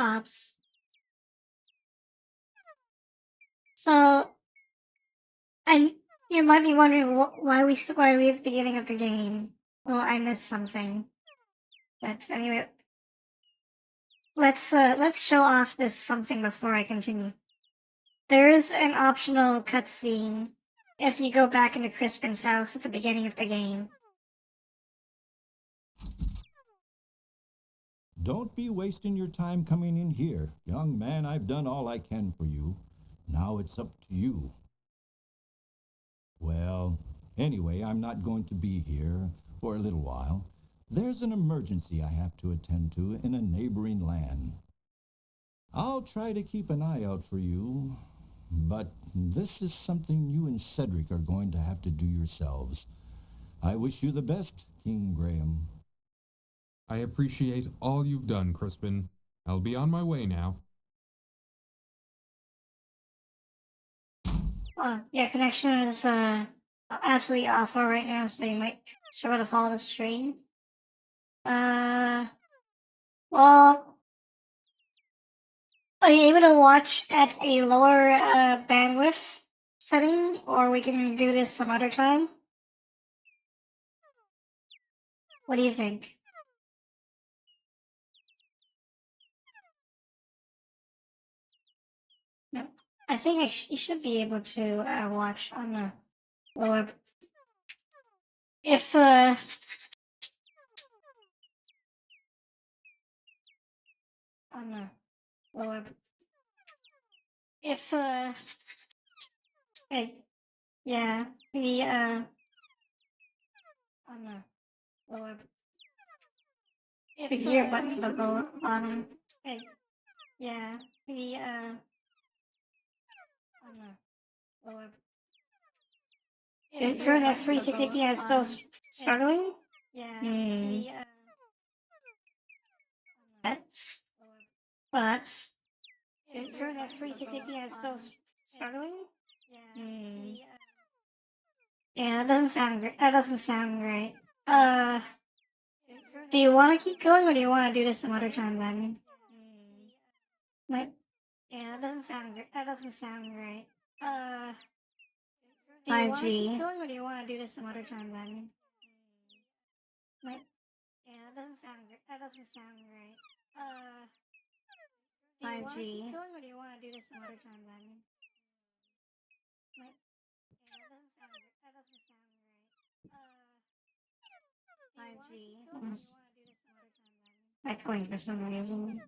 ops. So, and you might be wondering why are we at the beginning of the game. Well, I missed something. But anyway, let's show off this something before I continue. There is an optional cutscene if you go back into Crispin's house at the beginning of the game. Don't be wasting your time coming in here. Young man, I've done all I can for you. Now it's up to you. Well, anyway, I'm not going to be here for a little while. There's an emergency I have to attend to in a neighboring land. I'll try to keep an eye out for you, but this is something you and Cedric are going to have to do yourselves. I wish you the best, King Graham. I appreciate all you've done, Crispin. I'll be on my way now. Your connection is absolutely awful right now, so you might struggle to follow the stream. Well, are you able to watch at a lower bandwidth setting, or we can do this some other time? What do you think? No, I think you should be able to watch on the lower. If on the lower. If hey, yeah, the on the lower. If the gear button the bottom. Hey, yeah, the on the lower. If you're that 360 is still struggling? Yeah. That's. Well, that's. If you're that 360 is still struggling? Yeah, that doesn't sound great. That doesn't sound great. Do you want to keep going, or do you want to do this some other time then? Wait. Yeah, that doesn't sound great. That doesn't sound great. 5G. Do you want to keep going, or do you want to do this some other time then? Wait. Yeah, that doesn't sound great. That doesn't sound great. 5G. Do you want to keep going, or do you want to do this some other time then? Wait. Yeah, that doesn't sound great. That doesn't sound great. 5G. Echoing for some reason.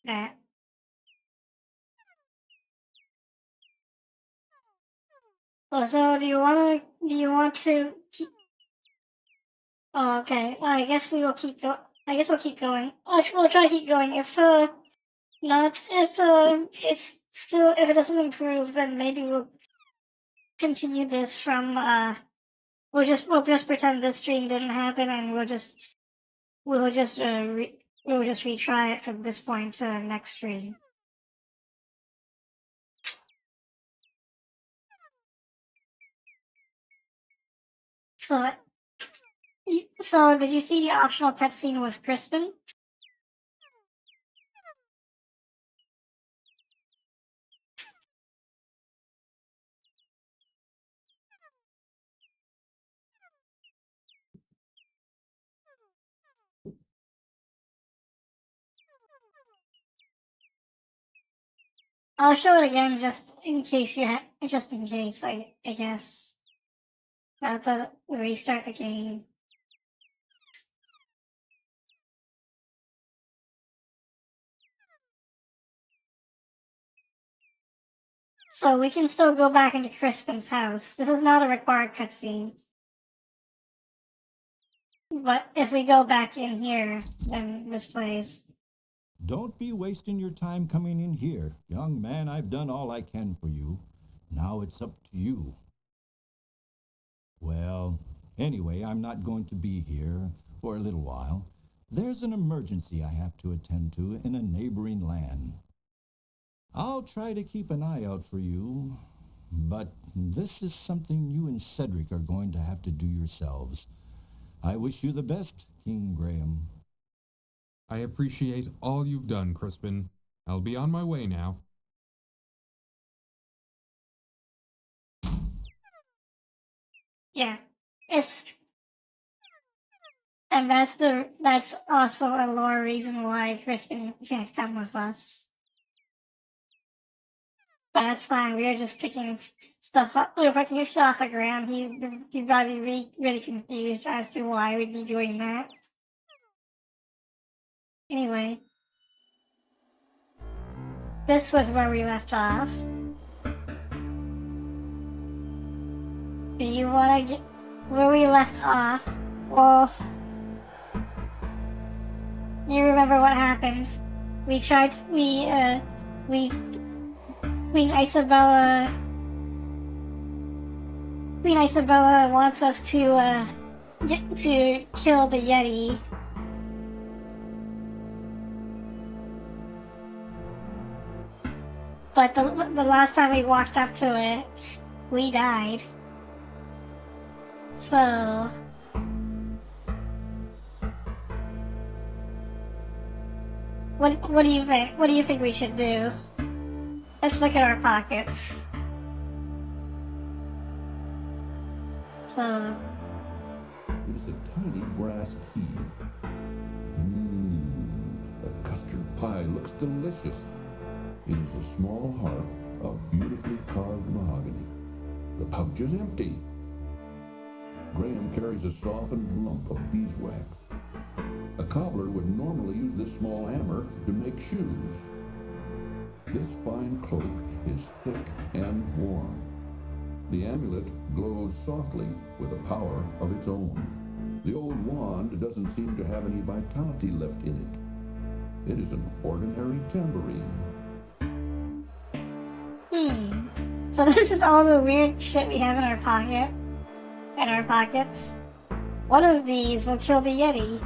That. Oh, so do you want to keep? Oh, okay. Well, I guess we will keep go. I guess we'll keep going. We'll try to keep going. If not, if if it doesn't improve, then maybe we'll continue this from we'll just pretend this stream didn't happen, and we'll just retry it from this point to next stream. So did you see the optional cutscene with Crispin? I'll show it again just in case just in case, I guess. About to restart the game. So we can still go back into Crispin's house. This is not a required cutscene. But if we go back in here, then this plays. Don't be wasting your time coming in here. Young man, I've done all I can for you. Now it's up to you. Well, anyway, I'm not going to be here for a little while. There's an emergency I have to attend to in a neighboring land. I'll try to keep an eye out for you, but this is something you and Cedric are going to have to do yourselves. I wish you the best, King Graham. I appreciate all you've done, Crispin. I'll be on my way now. Yeah. It's and that's also a lore reason why Crispin can't come with us. But that's fine. We were just picking stuff up. We were picking shit off the ground. He'd probably be really confused as to why we'd be doing that. Anyway, this was where we left off. Do you want to get where we left off? Well, you remember what happened? We tried. Queen Isabella. Queen Isabella wants us to kill the Yeti. But the last time we walked up to it, we died. So what do you think? What do you think we should do? Let's look at our pockets. So It is a tiny brass key. The custard pie looks delicious. It is a small heart of beautifully carved mahogany. The pouch is empty. Graham carries a softened lump of beeswax. A cobbler would normally use this small hammer to make shoes. This fine cloak is thick and warm. The amulet glows softly with a power of its own. The old wand doesn't seem to have any vitality left in it. It is an ordinary tambourine. So this is all the weird shit we have in our pockets. One of these will kill the Yeti.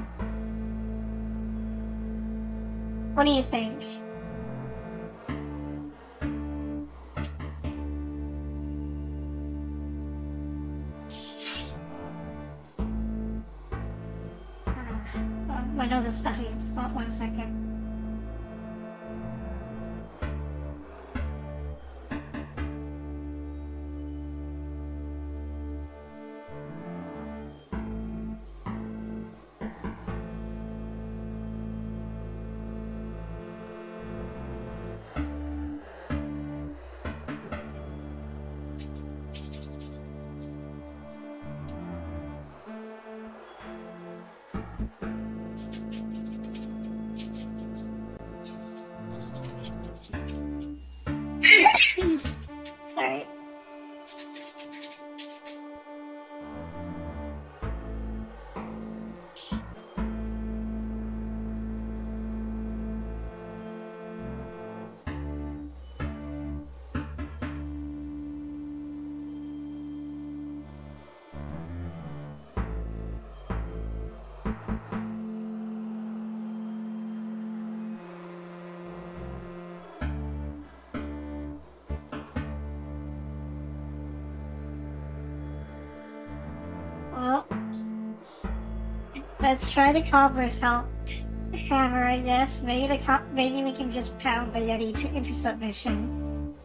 What do you think? My nose is stuffy. Just 1 second. Sorry. Well, let's try the cobbler's hammer, I guess. Maybe we can just pound the Yeti into submission.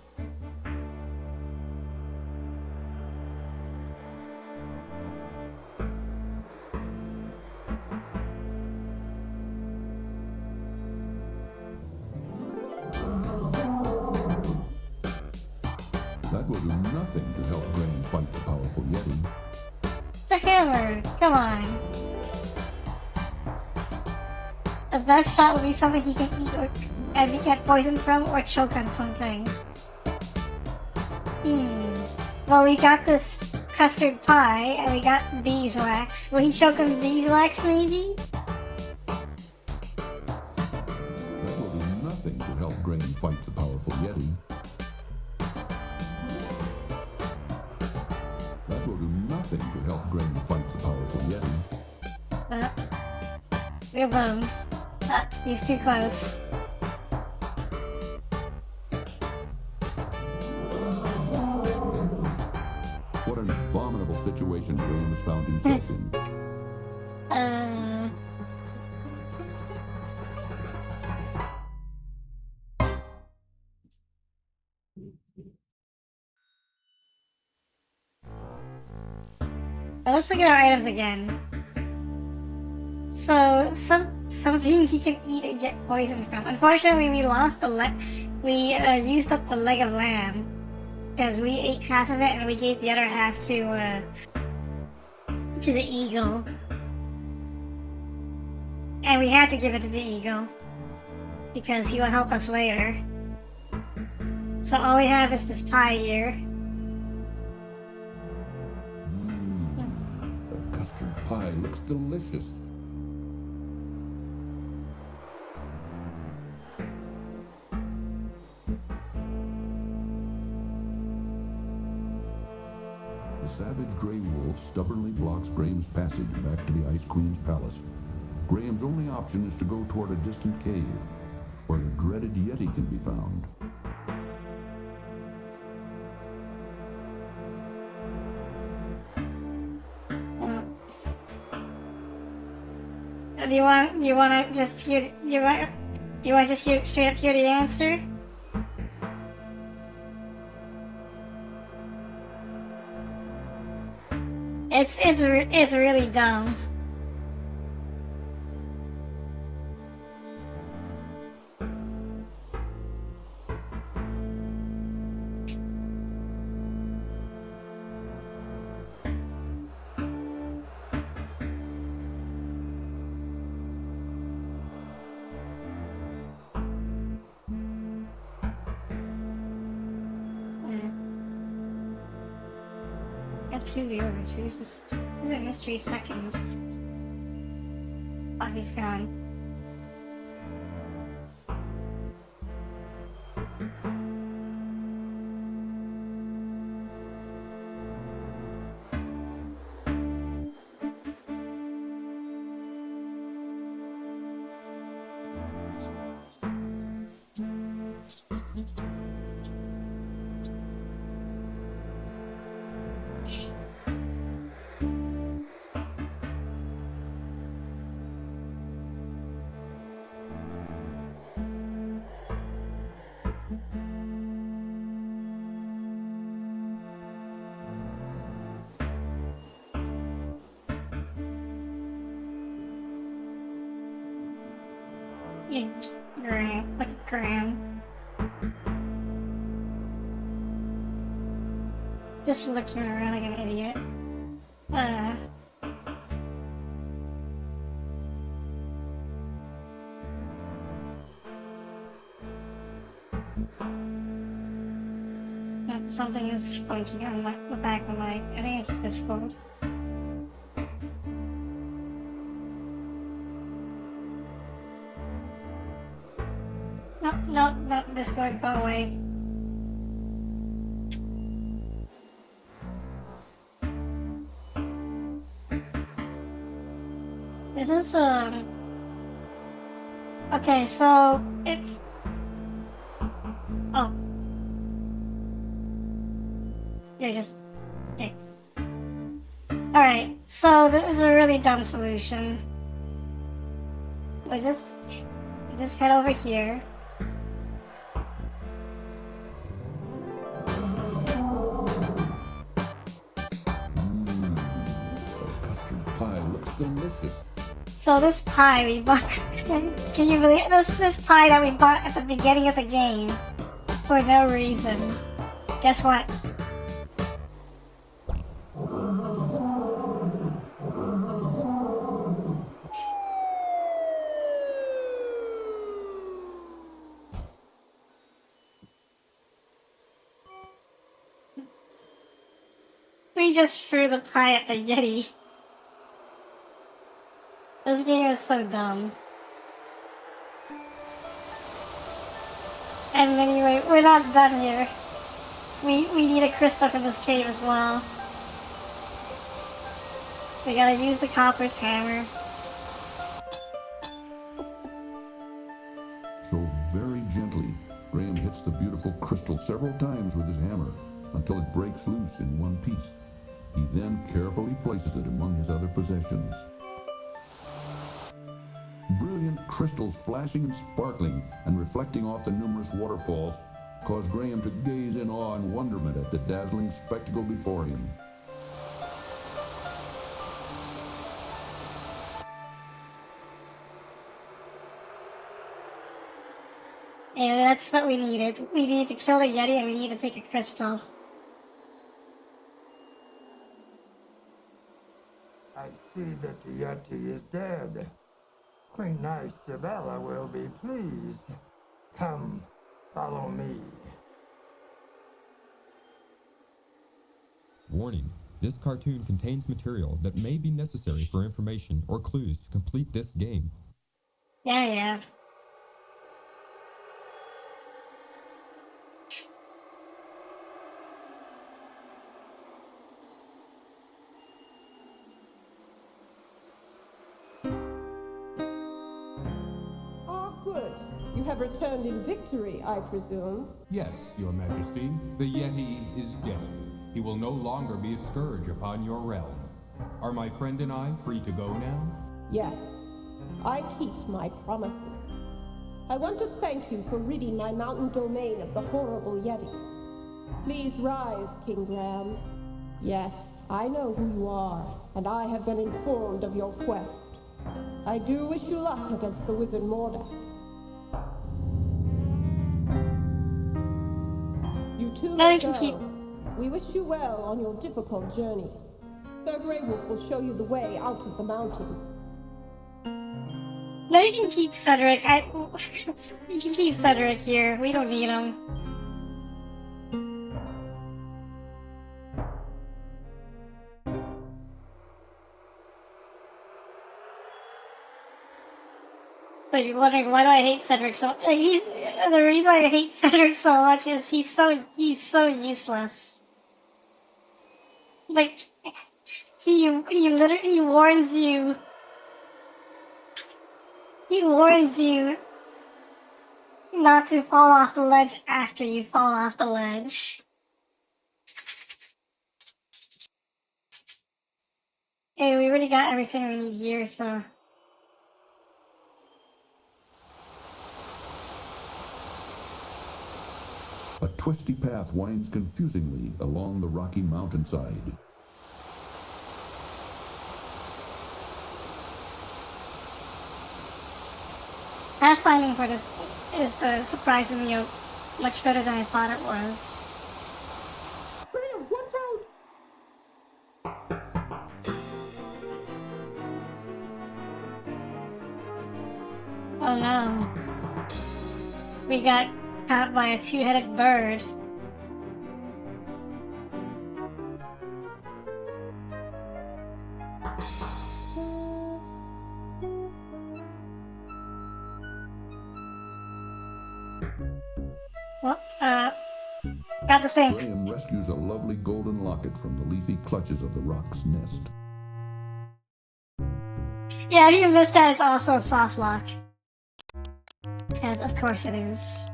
That will do nothing to help Graham fight the powerful Yeti. It's a hammer. Come on. The best shot would be something he can eat and get poisoned from or choke on something. Well, we got this custard pie and we got beeswax. Will he choke on beeswax, maybe? That will do nothing to help Graham fight the powerful Yeti. That will do nothing to help Graham fight the powerful Yeti. We're boned. He's too close. What an abominable situation Graham has found himself in. Let's look at our items again. So, something he can eat and get poisoned from. Unfortunately, we lost the leg. We used up the leg of lamb because we ate half of it and we gave the other half to the eagle. And we had to give it to the eagle because he will help us later. So all we have is this pie here. The custard pie looks delicious. The savage gray wolf stubbornly blocks Graham's passage back to the Ice Queen's palace. Graham's only option is to go toward a distant cave, where the dreaded Yeti can be found. Do you want to just hear? Do you want to just hear straight up hear the answer? It's really dumb. Two viewers. Who's a mystery second? Oh, he's gone. Graham. Just looking around like an idiot. Something is blinking on the back of my. I think it's Discord. No, Discord, go away. This is, okay, so, it's... Oh. You're just... Okay. Alright, so this is a really dumb solution. We just head over here. Delicious. So this pie we bought, can you believe this pie that we bought at the beginning of the game for no reason? Guess what? We just threw the pie at the Yeti. This game is so dumb. And anyway, we're not done here. We need a crystal from this cave as well. We gotta use the copper's hammer. breaks loose in one piece. He then carefully places it among his other possessions. Brilliant crystals flashing and sparkling and reflecting off the numerous waterfalls cause Graham to gaze in awe and wonderment at the dazzling spectacle before him. And that's what we needed. We need to kill the Yeti and we need to take a crystal. I see that the Yeti is dead. Queen Isabella will be pleased. Come, follow me. Warning. This cartoon contains material that may be necessary for information or clues to complete this game. Yeah. Good. You have returned in victory, I presume. Yes, Your Majesty. The Yeti is dead. He will no longer be a scourge upon your realm. Are my friend and I free to go now? Yes. I keep my promises. I want to thank you for ridding my mountain domain of the horrible Yeti. Please rise, King Graham. Yes, I know who you are, and I have been informed of your quest. I do wish you luck against the wizard Morda. You two may go. We wish you well on your difficult journey. Sir Greywolf will show you the way out of the mountain. No, you can keep Cedric. You can keep Cedric here. We don't need him. But you're wondering, why do I hate Cedric so much? Like, the reason I hate Cedric so much is he's so useless. Like, he literally warns you. He warns you not to fall off the ledge after you fall off the ledge. Hey, we already got everything we need here, so... A twisty path winds confusingly along the rocky mountainside. Pathfinding for this is surprisingly much better than I thought it was. Graham, watch out! Oh no. We got caught by a two-headed bird. Well, got this thing. Graham rescues a lovely golden locket from the leafy clutches of the rock's nest. Yeah, if you missed that, it's also a soft lock. Because of course it is.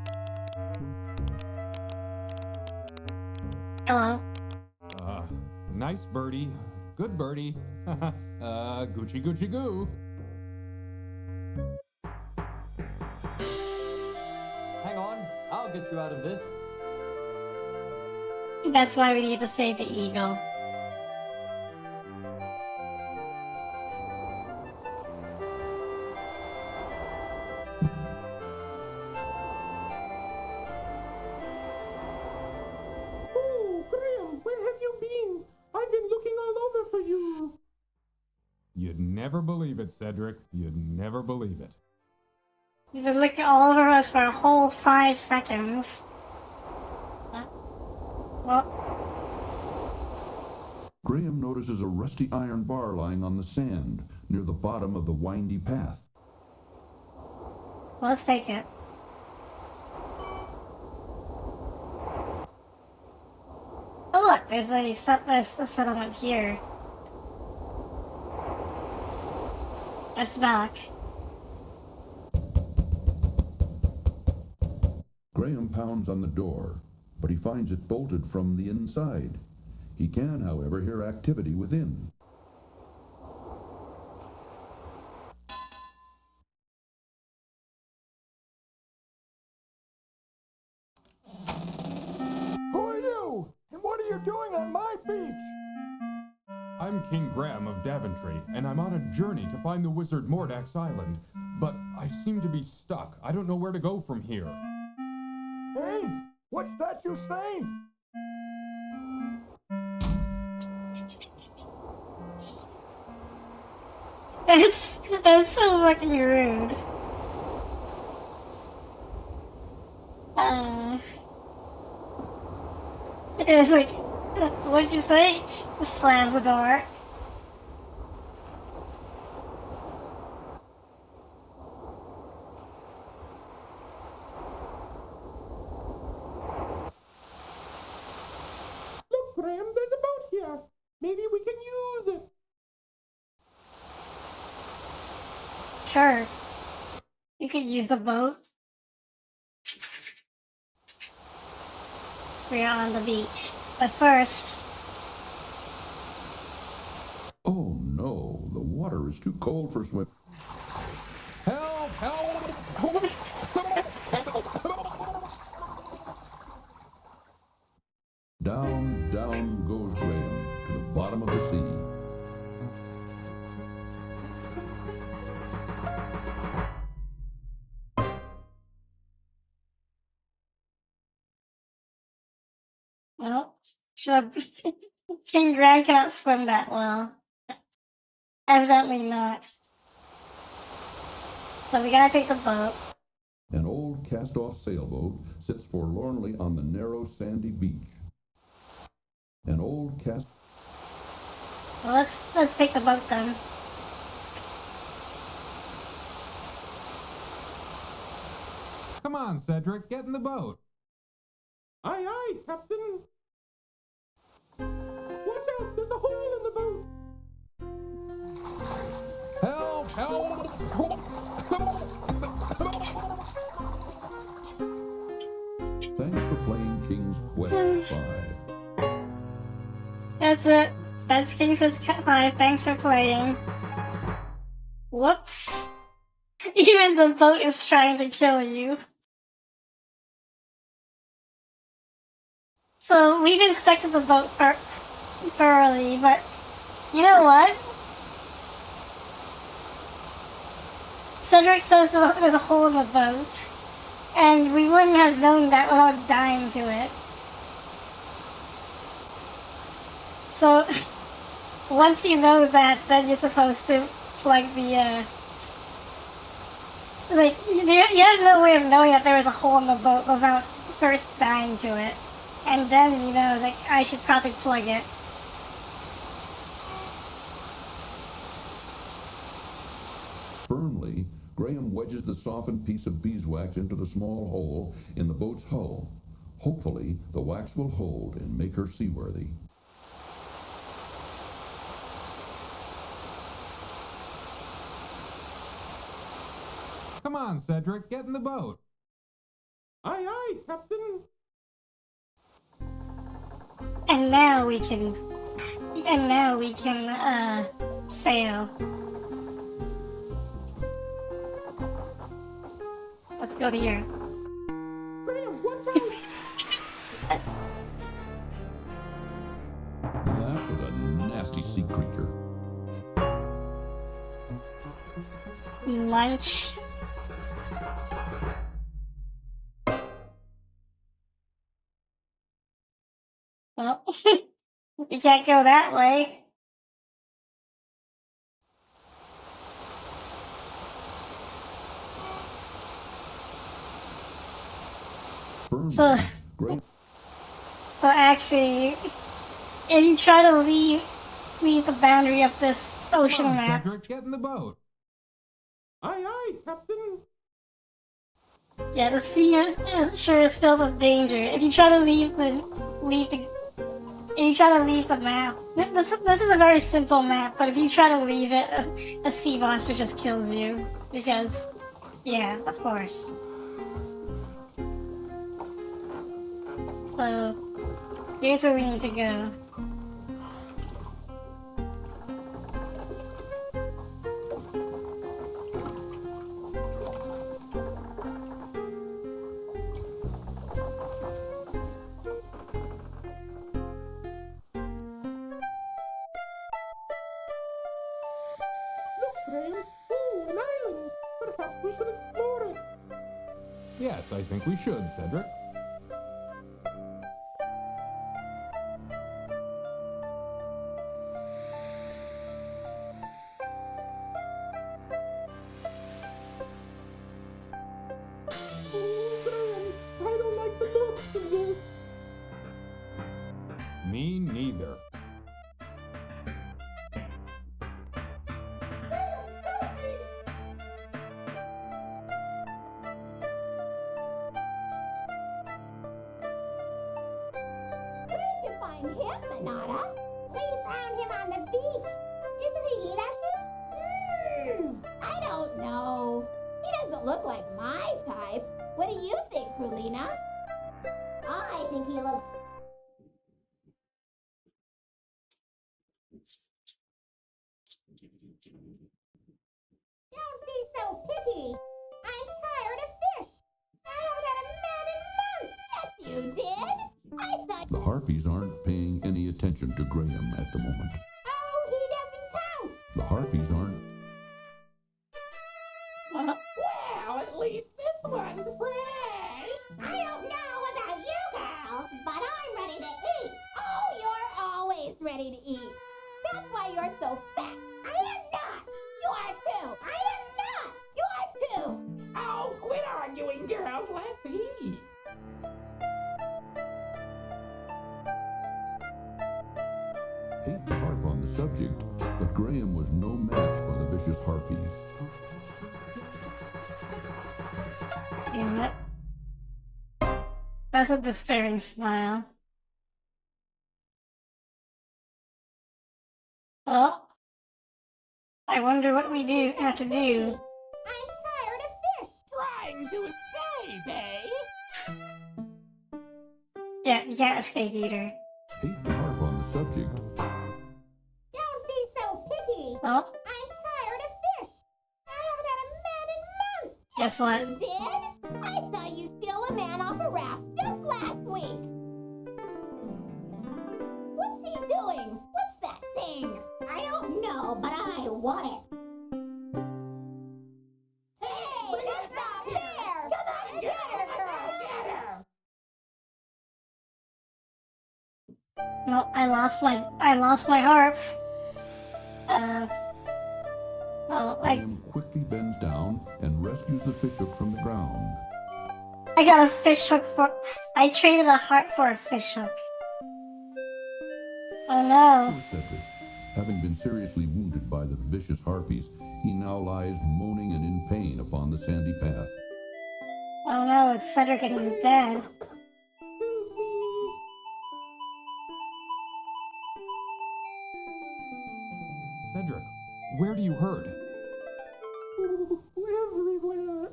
Hello. Nice birdie. Good birdie. Gucci Gucci Goo. Hang on, I'll get you out of this. That's why we need to save the eagle. Oh, Graham, where have you been? I've been looking all over for you. You'd never believe it, Cedric. You'd never believe it. He's been looking all over us for a whole 5 seconds. Well, Graham notices a rusty iron bar lying on the sand near the bottom of the windy path. let's take it. Oh look, there's a settlement here. Let's knock. Graham pounds on the door, but he finds it bolted from the inside. He can, however, hear activity within. Who are you? And what are you doing on my beach? I'm King Graham of Daventry, and I'm on a journey to find the wizard Mordax Island. But I seem to be stuck. I don't know where to go from here. Hey, what's that you say? It's so fucking rude. It was like, what'd you say? Slams the door. Look, Graham, there's a boat here. Maybe we can use it. Sure. You could use the boat. We're on the beach. But first... Oh no, the water is too cold for swim. Help! Help! Down, down goes Graham to the bottom of the sea. Well, King Graham cannot swim that well. Evidently not. So we gotta take the boat. An old cast-off sailboat sits forlornly on the narrow sandy beach. An old cast... Well, let's take the boat then. Come on, Cedric, get in the boat. Aye, aye, Captain. Watch out, there's a hole in the boat. Help! Help! Thanks for playing King's Quest 5. That's it. That's King's Quest 5. Thanks for playing. Whoops. Even the boat is trying to kill you. So, we've inspected the boat thoroughly, but you know what? Cedric says there's a hole in the boat, and we wouldn't have known that without dying to it. So, once you know that, then you're supposed to plug the, like, you have no way of knowing that there was a hole in the boat without first dying to it. And then, you know, like, I should probably plug it. Firmly, Graham wedges the softened piece of beeswax into the small hole in the boat's hull. Hopefully, the wax will hold and make her seaworthy. Come on, Cedric, get in the boat. Aye, aye, Captain. And now we can sail. Let's go to Europe. Graham, watch out! That was a nasty sea creature. Lunch. Well, you can't go that way. Firmly, So actually, if you try to leave the boundary of this ocean Come on, map, Cedric, get in the boat. Aye, aye, Captain. yeah, the sea is sure is filled with danger. If you try to leave the map, this is a very simple map, but if you try to leave it, a sea monster just kills you. Because, yeah, of course. So, here's where we need to go. Graham? Oh, an island! Perhaps we should explore it. Yes, I think we should, Cedric. Oh, Graham, I don't like the looks of this. Me neither. Where did you find him, Manada? We found him on the beach. Isn't he Lashes? I don't know. He doesn't look like my type. What do you think, Krulina? I think he looks... Don't be so picky. I'm tired of fish. I haven't had a man in months. Yes, you did. I thought... The harpies aren't paying any attention to Graham at the moment. Oh, he doesn't count. The harpies aren't. Well, at least this one's fresh. I don't know about you girls, but I'm ready to eat. Oh, you're always ready to eat. That's why you're so fat. I am not. You are too. I am not. You are too. Oh, quit arguing, girls. Let's eat. Hate to harp on the subject, but Graham was no match for the vicious harpies. Damn it. That's a disturbing smile. Well, I wonder what we have to do. I'm tired of fish. Trying to escape, eh? Yeah, you can't escape either. Hate to harp on the subject, Don't be so picky. Well, I'm tired of fish. I haven't had a man in months. guess what? You did? I saw you steal a man off a raft just last week. What's he doing? What's that thing? I don't know, but I want it. Hey, let's stop here! Come on, get her, girl, get her! No, I lost my harp. Oh, Graham quickly bends down and rescues the fishhook from the ground. I got a fish hook I traded a harp for a fish hook. Oh no. Poor Cedric. Having been seriously wounded by the vicious harpies, he now lies moaning and in pain upon the sandy path. Oh no, it's Cedric and he's dead. Cedric, where do you hurt? Everywhere.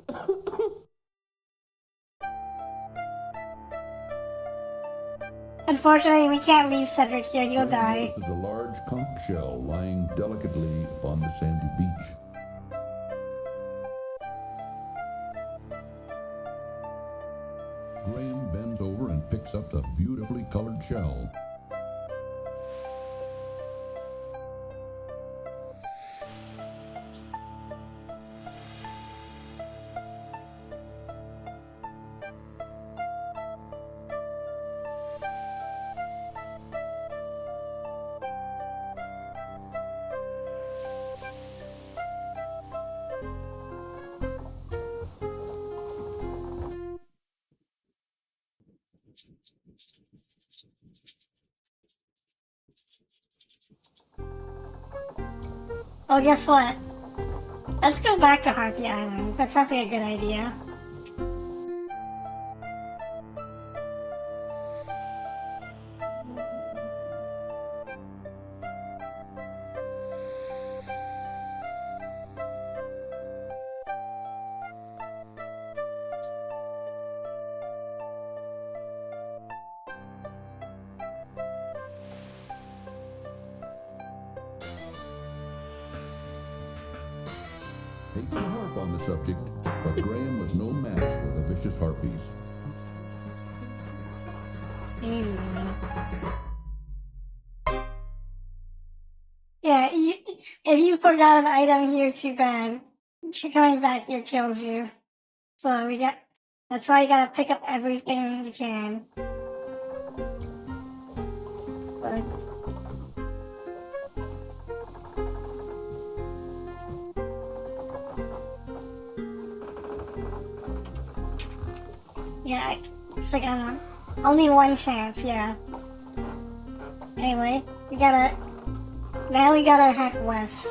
Unfortunately, we can't leave Cedric here, he'll die. This is a large conch shell lying delicately upon the sandy beach. Graham bends over and picks up the beautifully colored shell. Oh, guess what? Let's go back to Harpy Island. That sounds like a good idea. Hate to harp on the subject, but Graham was no match for the vicious harpies. Yeah, if you forgot an item here, too bad. Coming back here kills you. So that's why you gotta pick up everything you can. But, yeah, it's like only one chance, yeah. Anyway, now we gotta head west.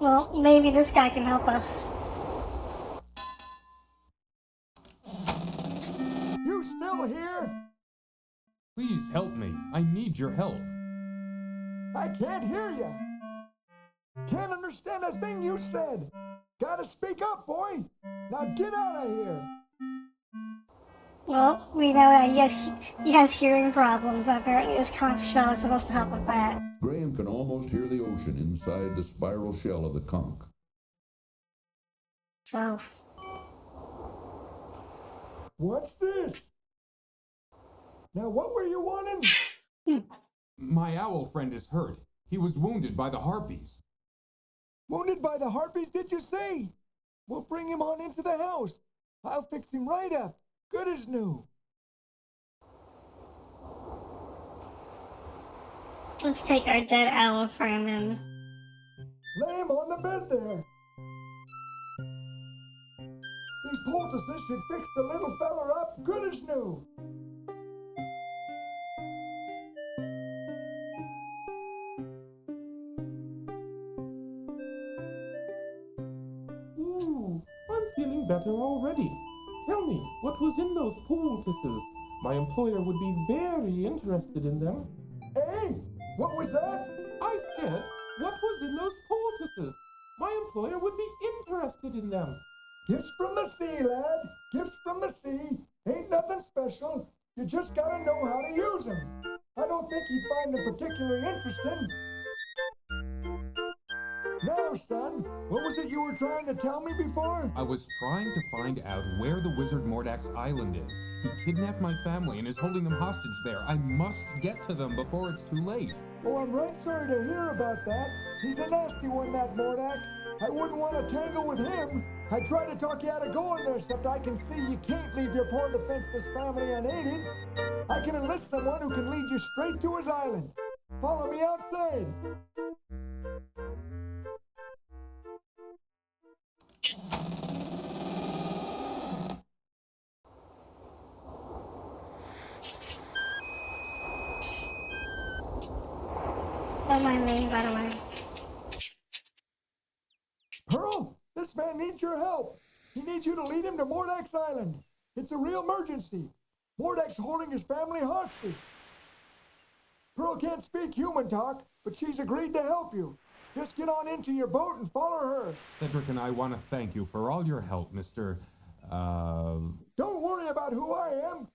Well, maybe this guy can help us. You still here? Please help me. I need your help. I can't hear you. Can't understand a thing you said. Gotta speak up, boy. Now get out of here. Well, we know that he has hearing problems. Apparently, this conch shell is supposed to help with that. Graham can almost hear the ocean inside the spiral shell of the conch. So, What's this? Now, what were you wanting? My owl friend is hurt. He was wounded by the harpies. Wounded by the harpies, did you say? We'll bring him on into the house. I'll fix him right up. Good as new. let's take our dead owl friend and Lay him on the bed there. These poultices should fix the little feller up good as new. I'm feeling better already. Tell me, what was in those poultices? My employer would be very interested in them. Hey, what was that? I said, what was in those poultices? My employer would be interested in them. Gifts from the sea, lad. Gifts from the sea. Ain't nothing special. You just gotta know how to use them. I don't think you'd find them particularly interesting. Now, son, what was it you were trying to tell me before? I was trying to find out where the wizard Mordak's island is. He kidnapped my family and is holding them hostage there. I must get to them before it's too late. Oh, I'm right sorry to hear about that. He's a nasty one, that Mordak. I wouldn't want to tangle with him. I tried to talk you out of going there, except I can see you can't leave your poor defenseless family unaided. I can enlist someone who can lead you straight to his island. Follow me outside. oh, my name, by the way. Pearl, this man needs your help. He needs you to lead him to Mordak's island. It's a real emergency. Mordak's holding his family hostage. Pearl can't speak human talk, but she's agreed to help you. Just get on into your boat and follow her. Cedric and I want to thank you for all your help, Mr. Don't worry about who I am.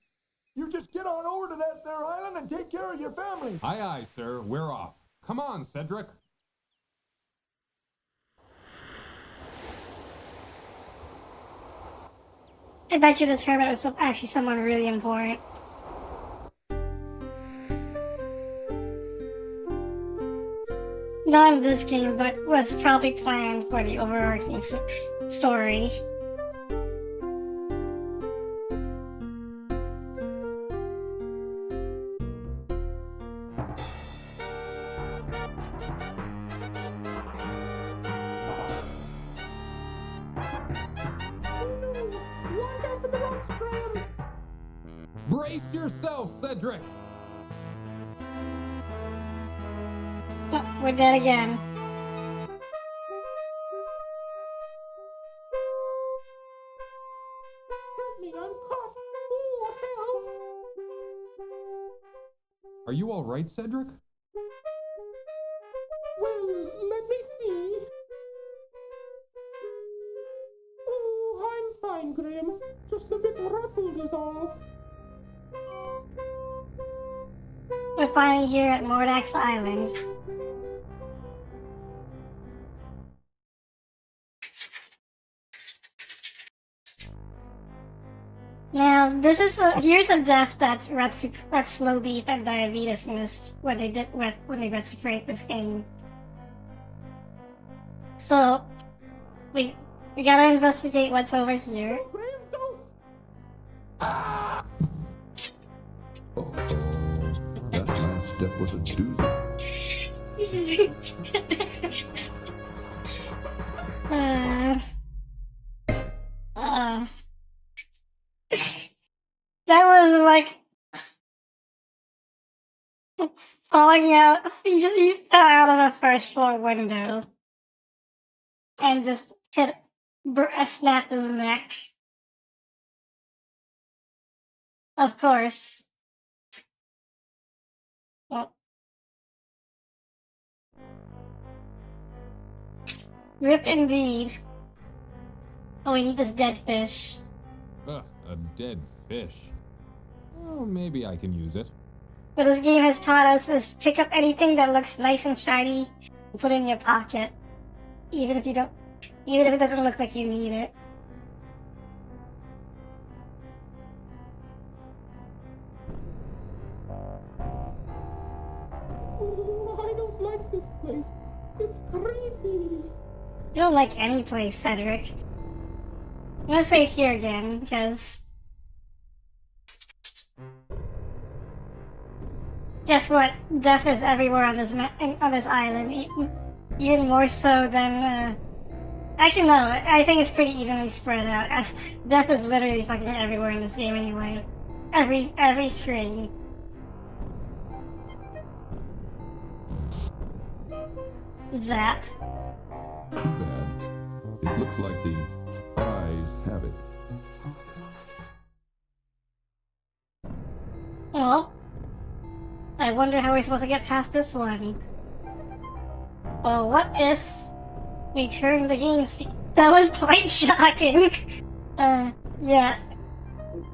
You just get on over to that there island and take care of your family. Aye, aye, sir. We're off. Come on, Cedric. I bet you this hermit was actually someone really important. Not in this game, but was probably planned for the overarching story. Brace yourself, Cedric! Oh, we're dead again. Help me, I'm caught. Oh, help. Are you all right, Cedric? Well, let me see. Oh, I'm fine, Graham. Just a bit ruffled is all. We're finally here at Mordak's Island. Now, here's a death that Slow Beef and Diabetes missed when they reciprocate this game. So, we gotta investigate what's over here. Uh-oh. That last step was a doozy. That was like falling out. He fell out of a first floor window and just snapped his neck. Of course. Well, rip indeed. Oh, we need this dead fish. A dead fish. Oh, maybe I can use it. What this game has taught us is pick up anything that looks nice and shiny and put it in your pocket. Even if it doesn't look like you need it. I don't like this place. It's creepy. You don't like any place, Cedric. I'm gonna save here again, because... Guess what? Death is everywhere on this island. Even more so than, Actually, no. I think it's pretty evenly spread out. Death is literally fucking everywhere in this game anyway. Every screen. Zap. Too bad. It looks like the eyes have it. Well, I wonder how we're supposed to get past this one. Well, what if we turn the game speed? That was quite shocking. Yeah.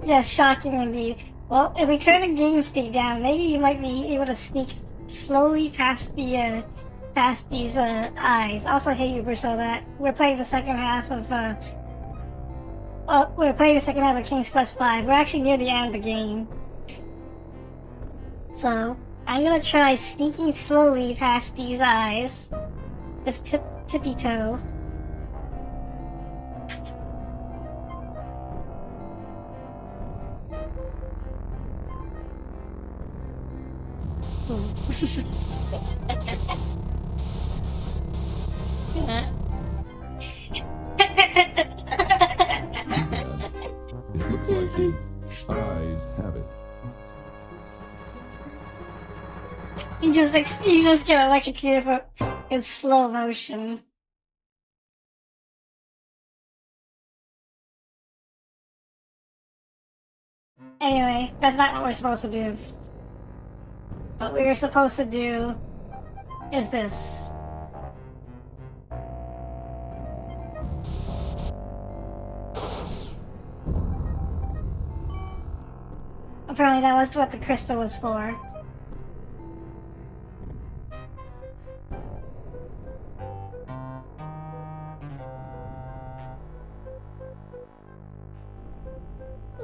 Yes, shocking indeed. Well, if we turn the game speed down, maybe you might be able to sneak slowly past these eyes. Also, hey Uber, so that we're playing the second half of King's Quest V. We're actually near the end of the game. So, I'm gonna try sneaking slowly past these eyes. Just tippy toe. Yeah. It looks like the eyes have it. You just get electrocuted in slow motion. Anyway, that's not what we're supposed to do. What we're supposed to do is this. Apparently that was what the crystal was for.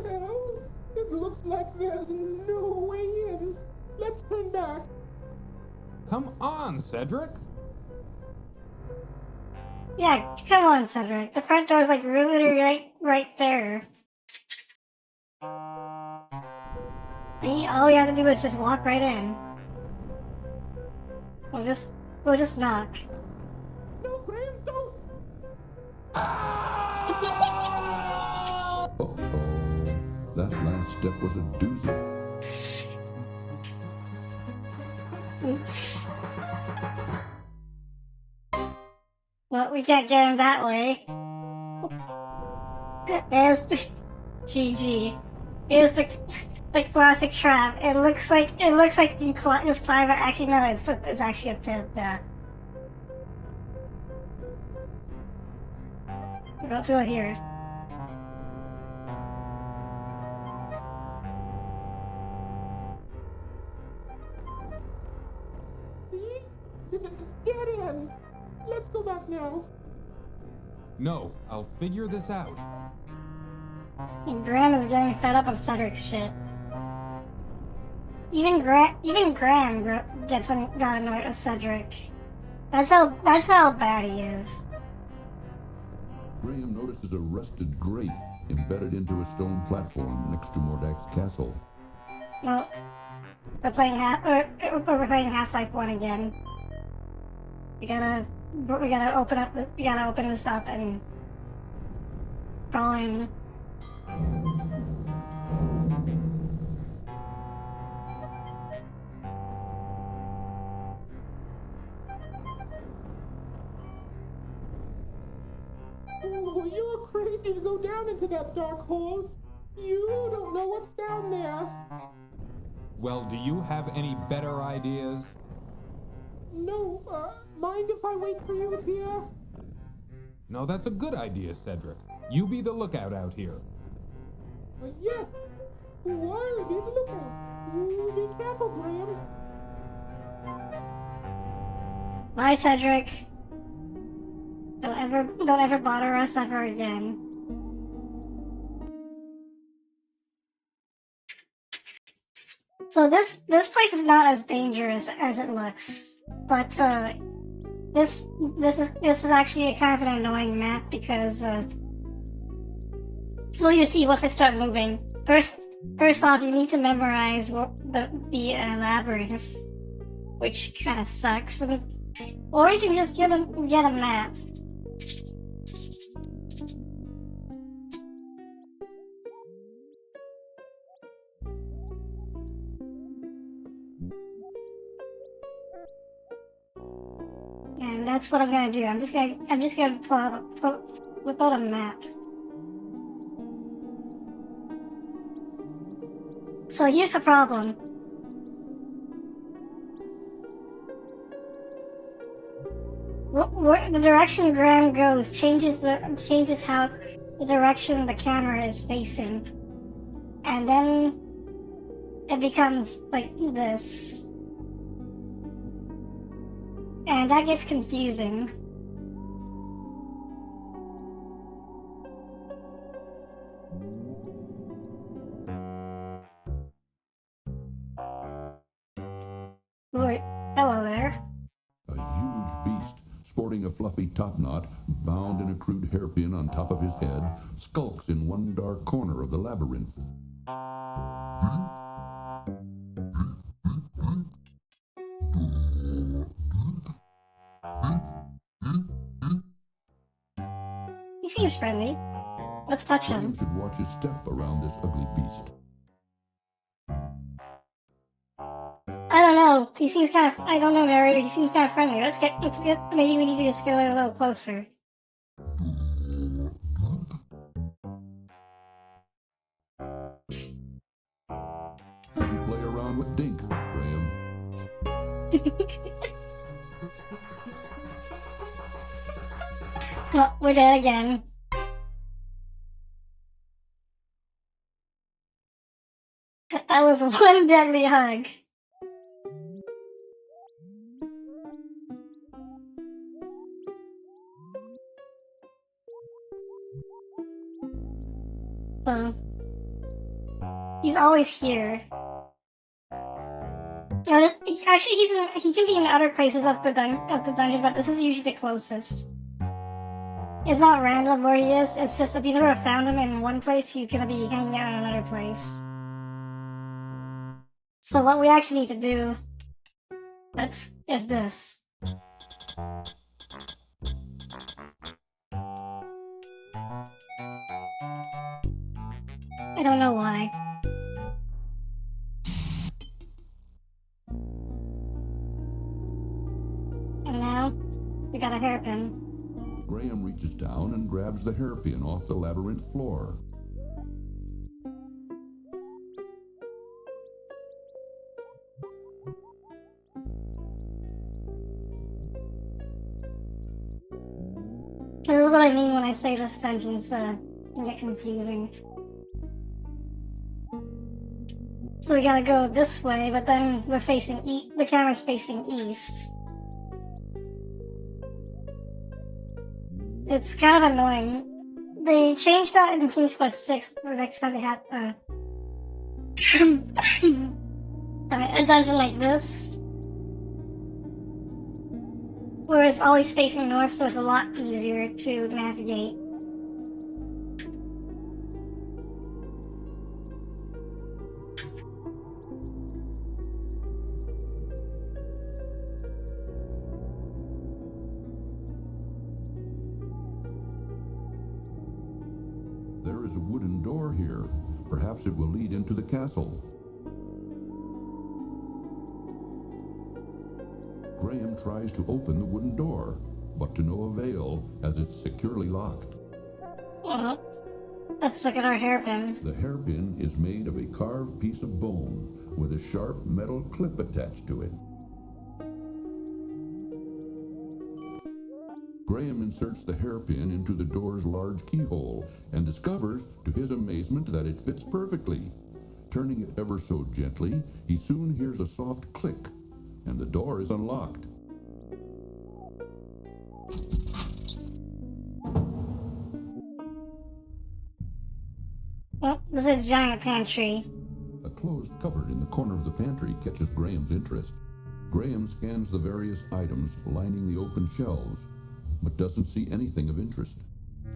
Well, it looks like there's no way in. Let's turn back. Come on, Cedric. Yeah, come on, Cedric. The front door's like really right there. See, all we have to do is just walk right in. We'll just knock. No, Graham, don't. Uh-oh. That last step was a doozy. Oops. Well, we can't get in that way. There's the GG. Here's the classic trap. It looks like you just climb it. Actually, no, it's actually a pit of death. Let's go here. Get in! Let's go back now. No, I'll figure this out. And Graham is getting fed up of Cedric's shit. Even Graham got annoyed with Cedric. That's how bad he is. Graham notices a rusted grate embedded into a stone platform next to Mordak's castle. Well, we're playing Half-Life 1 again. We gotta open this up and crawl in. Oh, you're crazy to go down into that dark hole. You don't know what's down there. Well, do you have any better ideas? No, mind if I wait for you here? No, that's a good idea, Cedric. You be the lookout out here. Yes. Why be the lookout? Be careful, Graham. Bye, Cedric. Don't ever bother us ever again. So this place is not as dangerous as it looks, but this is actually a kind of an annoying map because well, you see once I start moving. First off, you need to memorize the labyrinth, which kind of sucks. Or you can just get a map. And that's what I'm gonna do. I'm just gonna whip out a map. So here's the problem. The direction Graham goes changes how the direction the camera is facing, and then it becomes like this. And that gets confusing. Wait, hello there. A huge beast, sporting a fluffy topknot, bound in a crude hairpin on top of his head, skulks in one dark corner of the labyrinth. He seems friendly. Let's touch him. Graham should watch his step around this ugly beast. I don't know. He seems kind of. I don't know, Mary. He seems kind of friendly. Let's get. Maybe we need to just go a little closer. Shouldn't play around with Dink, Graham. Oh, we're dead again. That was one deadly hug. He's always here. No, actually, he can be in other places of the dungeon, but this is usually the closest. It's not random where he is. It's just if you never found him in one place, he's gonna be hanging out in another place. So what we actually need to do is this. I don't know why. And now, we got a hairpin. Graham reaches down and grabs the hairpin off the labyrinth floor. This is what I mean when I say this dungeon's can get confusing. So we gotta go this way, but then we're facing the camera's facing east. It's kind of annoying. They changed that in King's Quest 6 the next time they had a dungeon like this, where it's always facing north, so it's a lot easier to navigate. There is a wooden door here. Perhaps it will lead into the castle. Graham tries to open the wooden door, but to no avail as it's securely locked. Let's look at our hairpin. The hairpin is made of a carved piece of bone with a sharp metal clip attached to it. Graham inserts the hairpin into the door's large keyhole and discovers, to his amazement, that it fits perfectly. Turning it ever so gently, he soon hears a soft click, and the door is unlocked. Oh, there's a giant pantry. A closed cupboard in the corner of the pantry catches Graham's interest. Graham scans the various items lining the open shelves, but doesn't see anything of interest.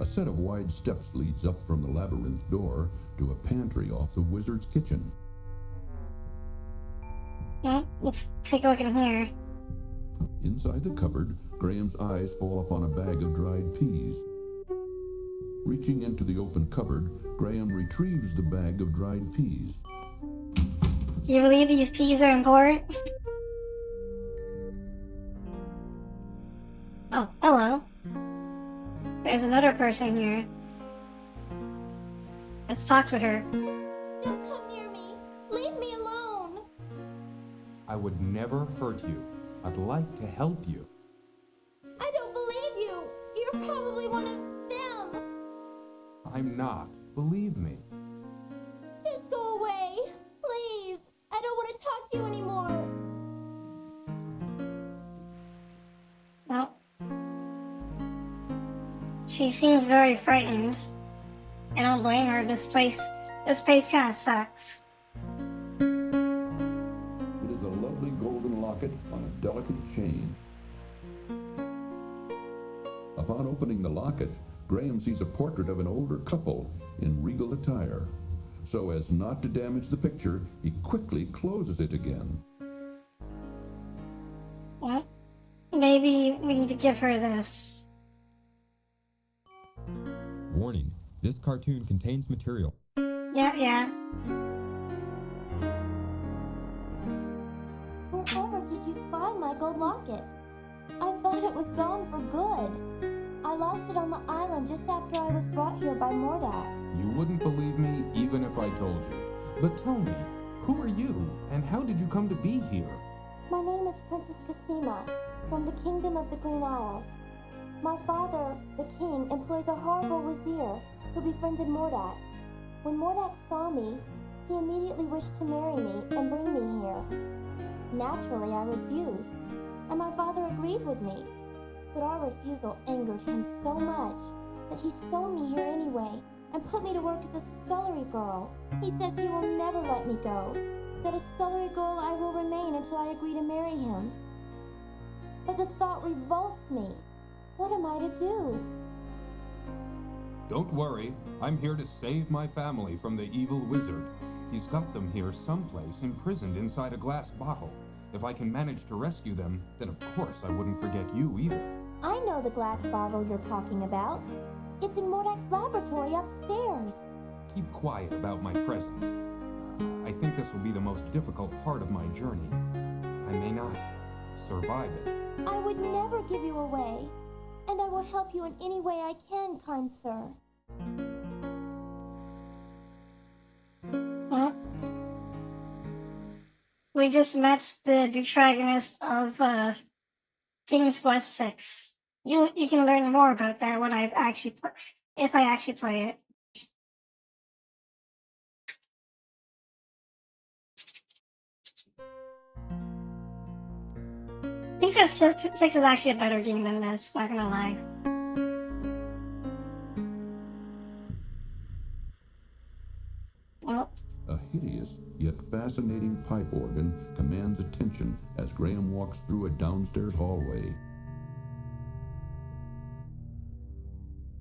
A set of wide steps leads up from the labyrinth door to a pantry off the wizard's kitchen. Well, let's take a look in here. Inside the cupboard, Graham's eyes fall upon a bag of dried peas. Reaching into the open cupboard, Graham retrieves the bag of dried peas. Do you believe these peas are important? Oh, hello. There's another person here. Let's talk to her. Don't come near me. Leave me alone. I would never hurt you. I'd like to help you. I don't believe you. You're probably one of them. I'm not. Believe me. Just go away. Please. I don't want to talk to you anymore. Well, she seems very frightened. I don't blame her. This place kind of sucks. It is a lovely golden locket on a delicate chain. Upon opening the locket, Graham sees a portrait of an older couple in regal attire. So as not to damage the picture, he quickly closes it again. Well, maybe we need to give her this. Warning, this cartoon contains material. Yeah. Wherever did you find my gold locket? I thought it was gone for good. I lost it on the island just after I was brought here by Mordak. You wouldn't believe me even if I told you. But tell me, who are you, and how did you come to be here? My name is Princess Cassima, from the Kingdom of the Green Isle. My father, the king, employs a horrible wazir who befriended Mordak. When Mordak saw me, he immediately wished to marry me and bring me here. Naturally, I refused, and my father agreed with me. But our refusal angered him so much that he stole me here anyway and put me to work as a scullery girl. He says he will never let me go, that a scullery girl I will remain until I agree to marry him. But the thought revolts me. What am I to do? Don't worry, I'm here to save my family from the evil wizard. He's got them here someplace, imprisoned inside a glass bottle. If I can manage to rescue them, then of course I wouldn't forget you either. I know the glass bottle you're talking about. It's in Mordak's laboratory upstairs. Keep quiet about my presence. I think this will be the most difficult part of my journey. I may not survive it. I would never give you away, and I will help you in any way I can, kind sir. Well, we just met the protagonist of King's Quest 6. You can learn more about that when if I actually play it. King's Quest 6 is actually a better game than this, not gonna lie. fascinating pipe organ commands attention as Graham walks through a downstairs hallway.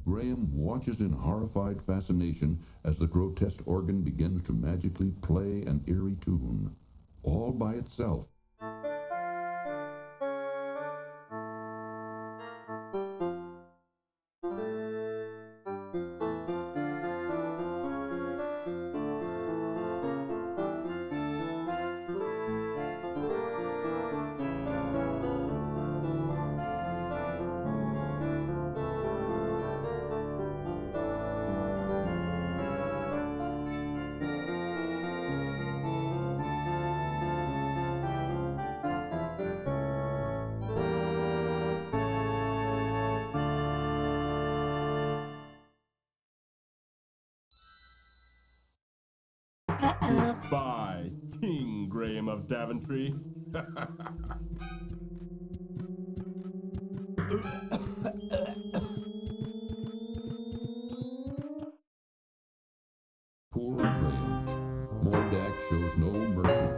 Graham watches in horrified fascination as the grotesque organ begins to magically play an eerie tune, all by itself. Goodbye, King Graham of Daventry. Poor Graham. Mordak shows no mercy.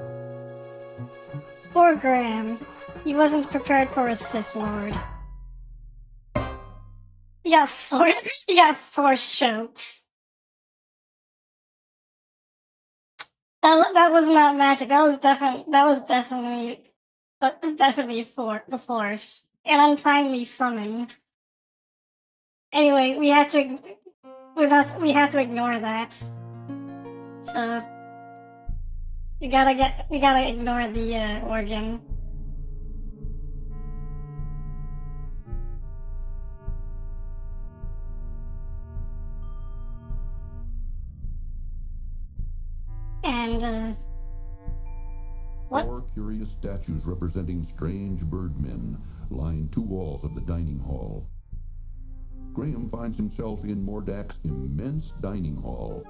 Poor Graham. He wasn't prepared for a Sith Lord. He got force choked. That was not magic. That was definitely the Force. An untimely summon. Anyway, we have to ignore that. So we gotta ignore the organ. And what? Four curious statues representing strange birdmen line two walls of the dining hall. Graham finds himself in Mordak's immense dining hall.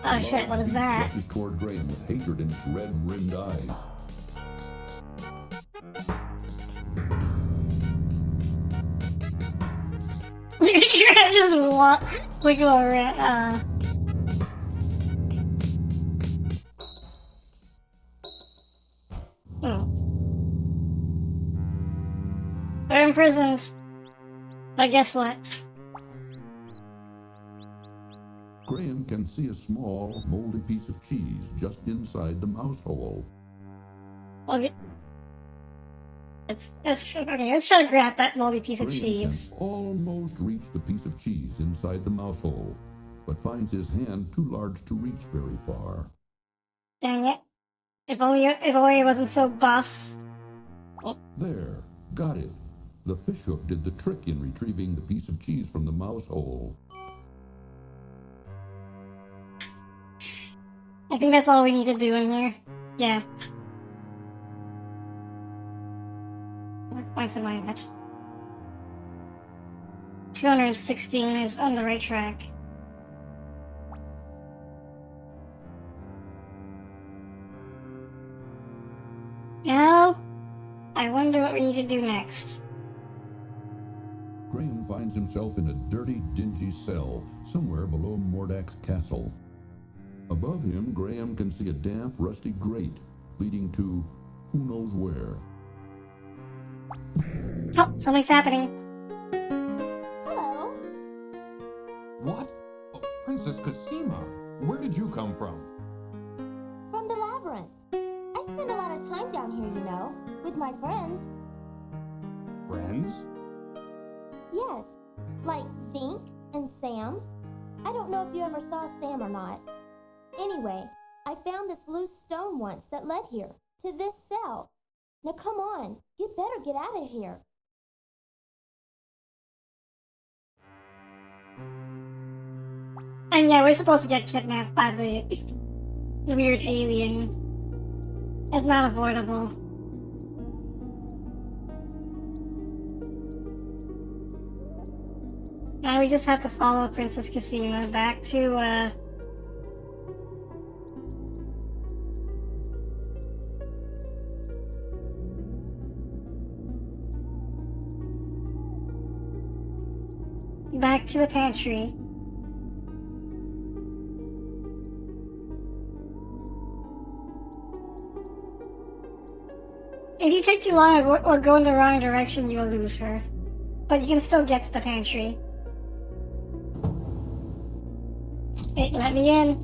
Oh shit, what is that? Rushes toward Graham with hatred in its red-rimmed eyes. Graham just wiggle around. They're imprisoned. But guess what? Graham can see a small, moldy piece of cheese just inside the mouse hole. Okay. Let's try to grab that moldy piece of Graham cheese. can almost reach the piece of cheese inside the mouse hole, but finds his hand too large to reach very far. Dang it. If only it wasn't so buff. Oh. There, got it. The fishhook did the trick in retrieving the piece of cheese from the mouse hole. I think that's all we need to do in here. Yeah. Why am I at? 216 is on the right track. Now, I wonder what we need to do next. Graham finds himself in a dirty, dingy cell somewhere below Mordak's castle. Above him, Graham can see a damp, rusty grate leading to who knows where. Oh, something's happening. Hello. What? Oh, Princess Cosima, where did you come from? From the labyrinth. I spend a lot of time down here, you know, with my friends. Friends? Yes, like Dink and Sam. I don't know if you ever saw Sam or not. Anyway, I found this loose stone once that led here, to this cell. Now come on, you better get out of here. And yeah, we're supposed to get kidnapped by the weird alien. It's not avoidable. Now we just have to follow Princess Cosima back to, back to the pantry. If you take too long or go in the wrong direction, you will lose her. But you can still get to the pantry. Wait, let me in.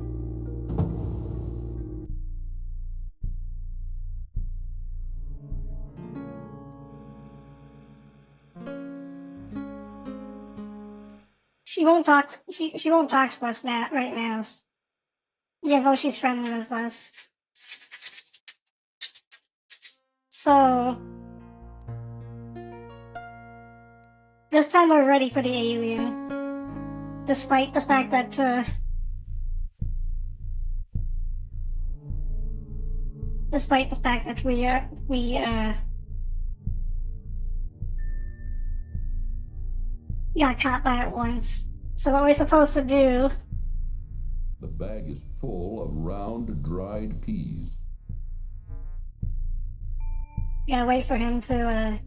She won't talk. She won't talk to us now. Right now. Yeah, though she's friendly with us. So this time we're ready for the alien, despite the fact that we got caught by it once. So what we're supposed to do? The bag is full of round, dried peas. Gotta wait for him to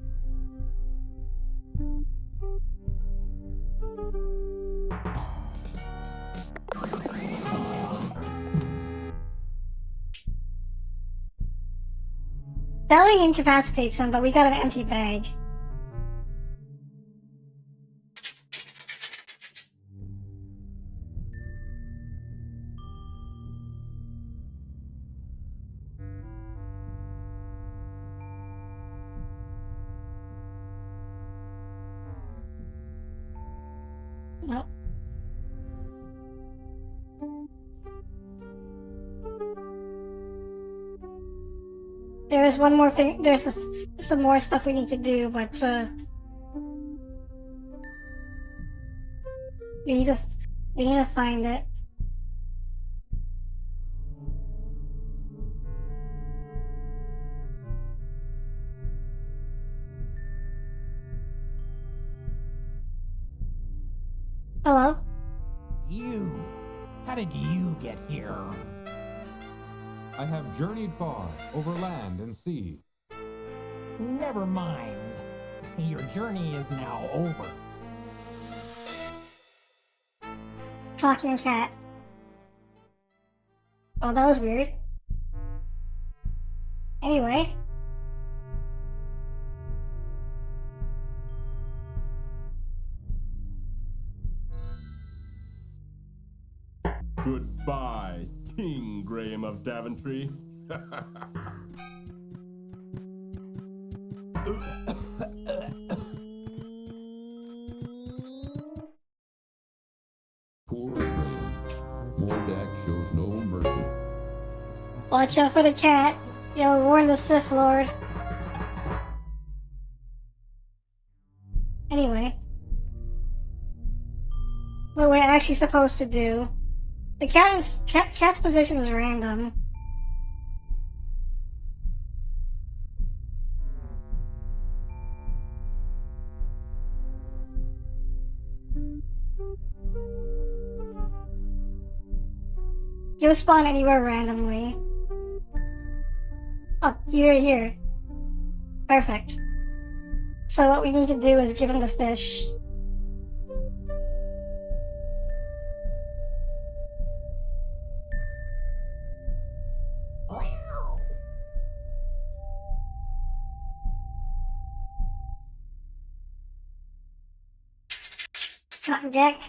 Belly incapacitates him, but we got an empty bag. Nope. There is one more thing. There's some more stuff we need to do, but we need to find it. Hello? You. How did you get here? I have journeyed far, over land and sea. Never mind. Your journey is now over. Talking cat. Oh, that was weird. Anyway. Goodbye, King Graham of Daventry. Poor Graham. Mordak shows no mercy. Watch out for the cat. You'll warn the Sith Lord. Anyway. What we're actually supposed to do. The cat's position is random. You'll spawn anywhere randomly. Oh, he's right here. Perfect. So what we need to do is give him the fish. Cotton Jack.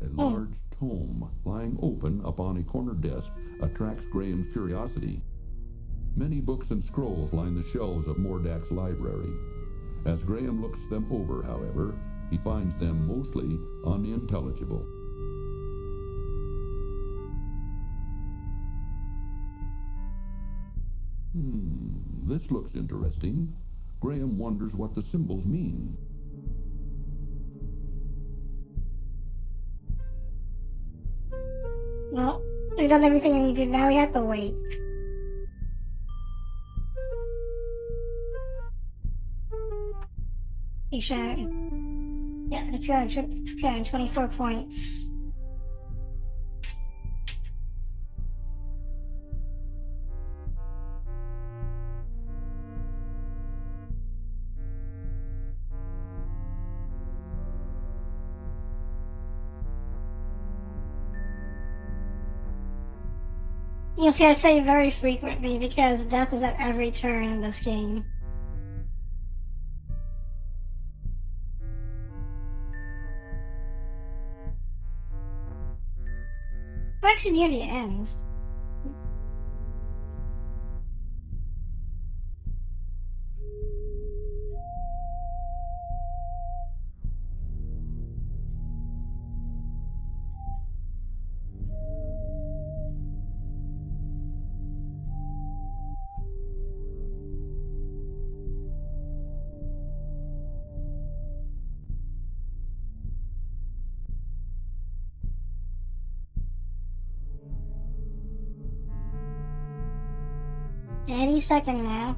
A large tome lying open upon a corner desk attracts Graham's curiosity. Many books and scrolls line the shelves of Mordak's library. As Graham looks them over, however, he finds them mostly unintelligible. This looks interesting. Graham wonders what the symbols mean. Well, we've done everything we need to. Now we have to wait. He shot. Yeah, it's got 24 points. You can see I say very frequently because death is at every turn in this game. We're actually near the end. Any second now.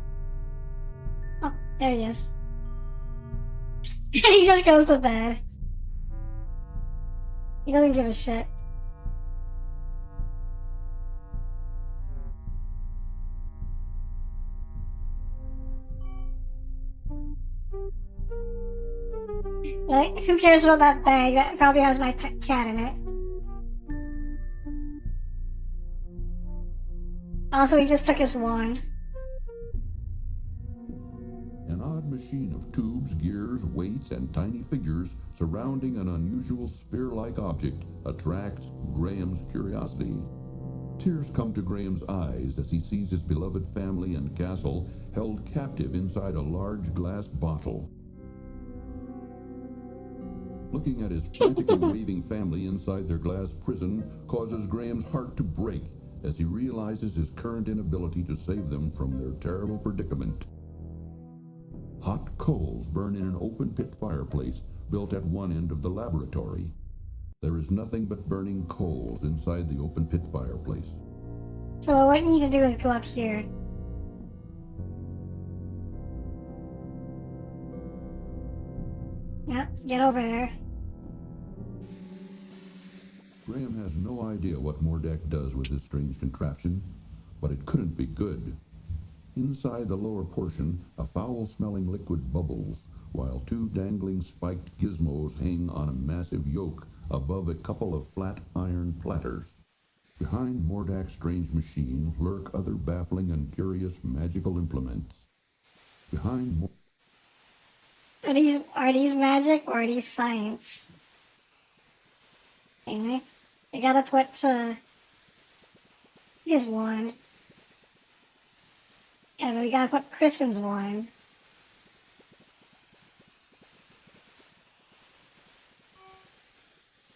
Oh, there he is. He just goes to bed. He doesn't give a shit. Like, who cares about that bag that probably has my pet cat in it? Also, he just took his wand. An odd machine of tubes, gears, weights, and tiny figures surrounding an unusual sphere-like object attracts Graham's curiosity. Tears come to Graham's eyes as he sees his beloved family and castle held captive inside a large glass bottle. Looking at his frantically waving family inside their glass prison causes Graham's heart to break as he realizes his current inability to save them from their terrible predicament. Hot coals burn in an open pit fireplace built at one end of the laboratory. There is nothing but burning coals inside the open pit fireplace. So what we need to do is go up here. Yep, get over there. Graham has no idea what Mordek does with this strange contraption, but it couldn't be good. Inside the lower portion, a foul-smelling liquid bubbles, while two dangling spiked gizmos hang on a massive yoke above a couple of flat iron platters. Behind Mordek's strange machine lurk other baffling and curious magical implements. Behind Are these magic or are these science? Anyway, I gotta put his wand. And we gotta put Crispin's wand.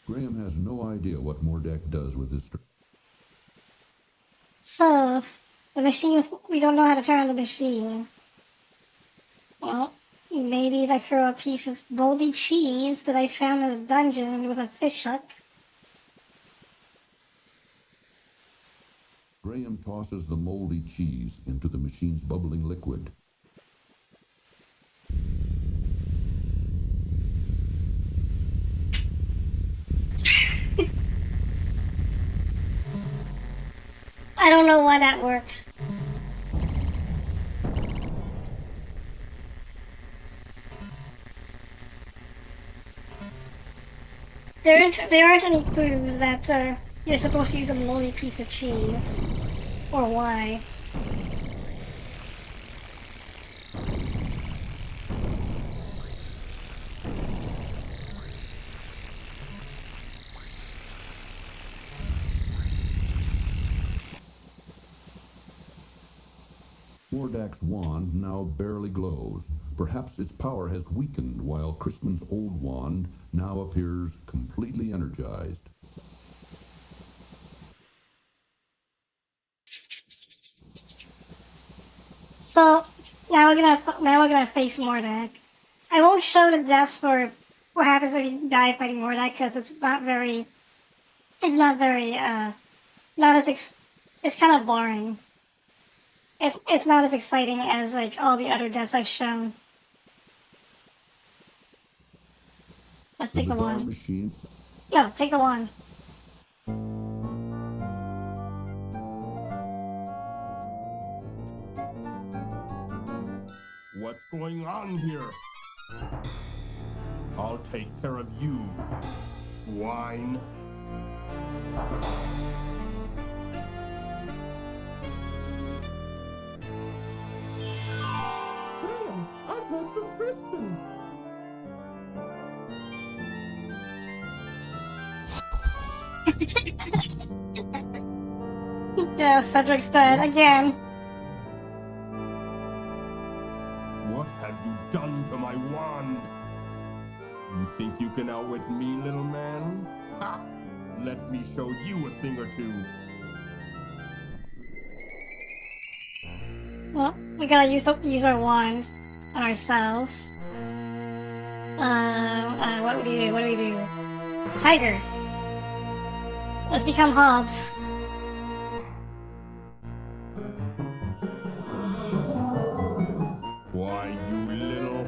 Graham has no idea what Mordek does with this. So, the machine, we don't know how to turn on the machine. Well, maybe if I throw a piece of moldy cheese that I found in a dungeon with a fish hook. Graham tosses the moldy cheese into the machine's bubbling liquid. I don't know why that worked. There aren't any clues that you're supposed to use a moldy piece of cheese. Or why. Mordek's wand now barely glows. Perhaps its power has weakened, while Crispin's old wand now appears completely energized. So now we're gonna face Mordek. I won't show the deaths for what happens if you die fighting Mordek because it's not very it's kind of boring. It's not as exciting as like all the other deaths I've shown. Let's take the wand. Machine. No, take the wand. What's going on here? I'll take care of you, swine. Yeah, Cedric's dead again. What have you done to my wand? You think you can outwit me, little man? Ha! Let me show you a thing or two. Well, we gotta use our wand on ourselves. What do we do? What do we do? Tiger. Let's become Hobbs. Why, you little...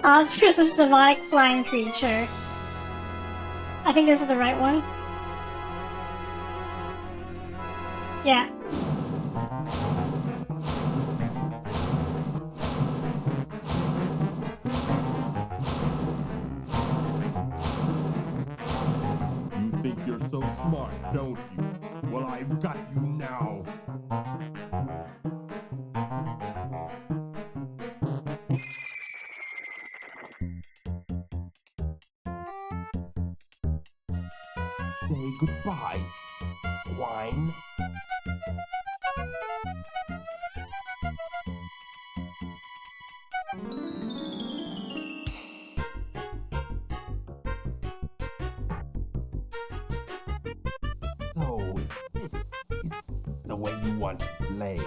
Oz versus demonic flying creature. I think this is the right one. Yeah. You think you're so smart, don't you? Well, I've got you now. Say goodbye, swine. So, this is the way you want to play.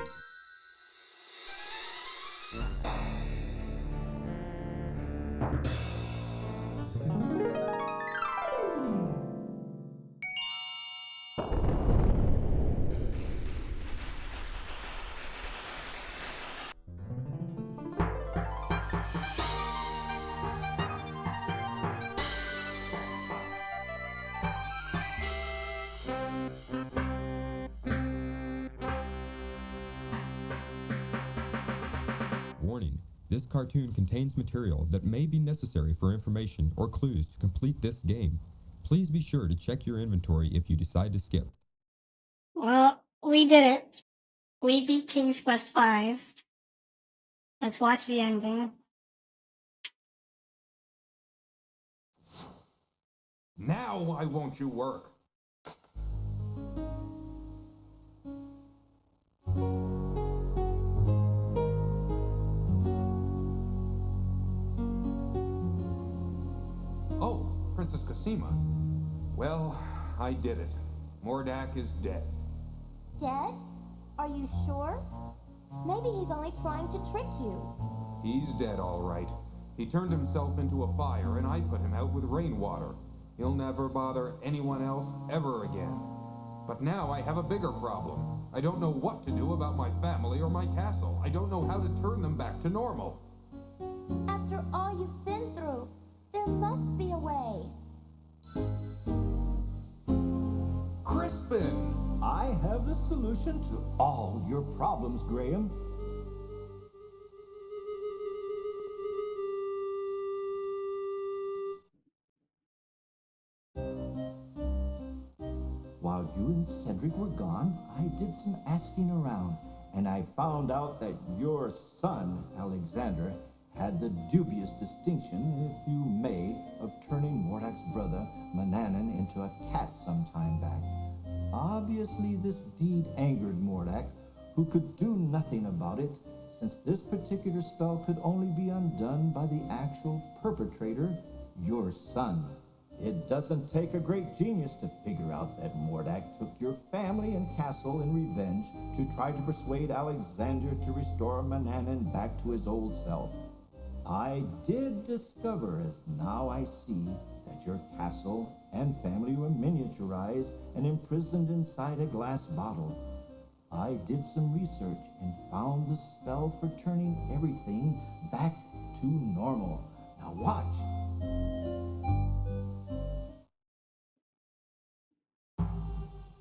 Warning, this cartoon contains material that may be necessary for information or clues to complete this game. Please be sure to check your inventory if you decide to skip. Well, we did it. We beat King's Quest V. Let's watch the ending. Now why won't you work? Oh, Princess Cosima. Well, I did it. Mordak is dead. Dead? Are you sure? Maybe he's only trying to trick you. He's dead, all right. He turned himself into a fire, and I put him out with rainwater. He'll never bother anyone else ever again. But now I have a bigger problem. I don't know what to do about my family or my castle. I don't know how to turn them back to normal. After all you've been through, there must be a way. Crispin! I have the solution to all your problems, Graham. While you and Cedric were gone, I did some asking around, and I found out that your son, Alexander, had the dubious distinction, if you may, of turning Mordak's brother, Mananan, into a cat some time back. Obviously, this deed angered Mordak, who could do nothing about it, since this particular spell could only be undone by the actual perpetrator, your son. It doesn't take a great genius to figure out that Mordak took your family and castle in revenge to try to persuade Alexander to restore Mananan back to his old self. I did discover, as now I see, that your castle and family were miniaturized and imprisoned inside a glass bottle. I did some research and found the spell for turning everything back to normal. Now watch.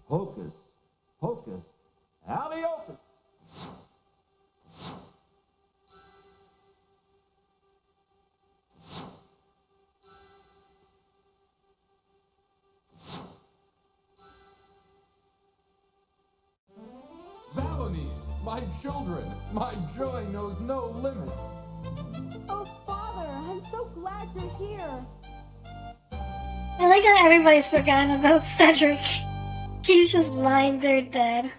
Hocus, pocus, alley-ocus. My children! My joy knows no limits! Oh, Father, I'm so glad you're here. I like how everybody's forgotten about Cedric. He's just lying there dead.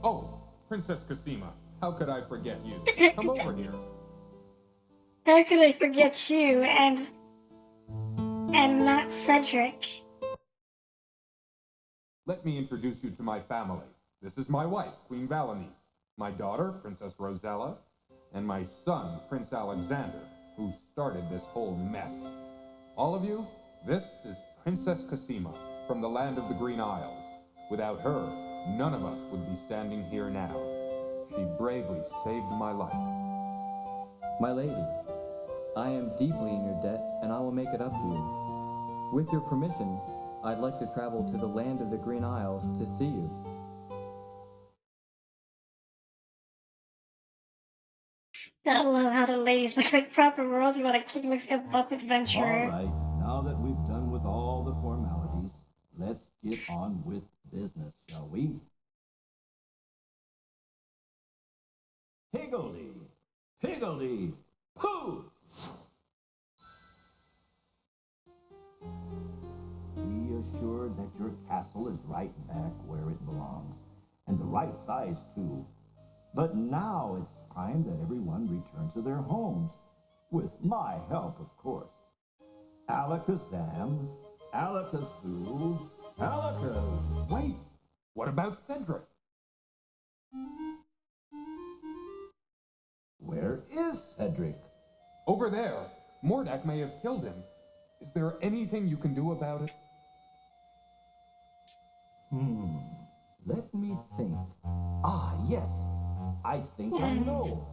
Oh, Princess Cosima, how could I forget you? Come over here. How could I forget you and not Cedric? Let me introduce you to my family. This is my wife, Queen Valenice, my daughter, Princess Rosella, and my son, Prince Alexander, who started this whole mess. All of you, this is Princess Cosima from the land of the Green Isles. Without her, none of us would be standing here now. She bravely saved my life. My lady, I am deeply in your debt, and I will make it up to you. With your permission, I'd like to travel to the land of the Green Isles to see you. I love how the ladies look like proper royalty while the king looks like a buff adventurer. All right, now that we've done with all the formalities, let's get on with business, shall we? Higgledy, higgledy, poo! Be assured that your castle is right back where it belongs, and the right size too. But now it's time that everyone return to their homes, with my help, of course. Alakazam, Alakazoo, Alakaz... Wait! What about Cedric? Where is Cedric? Over there. Mordak may have killed him. Is there anything you can do about it? Let me think. Ah, yes. I think I know.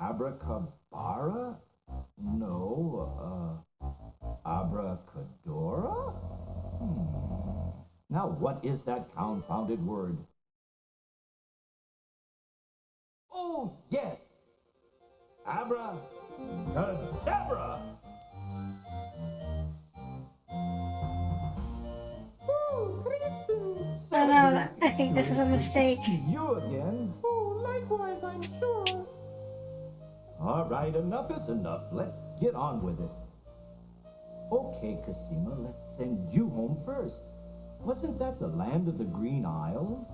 Abracabara? No, Abracadora? Now what is that confounded word? Oh, yes! Abracadabra! Oh no, I think this is a mistake. You again? Oh, likewise, I'm sure. All right, enough is enough. Let's get on with it. Okay, Cosima, let's send you home first. Wasn't that the land of the Green Isles?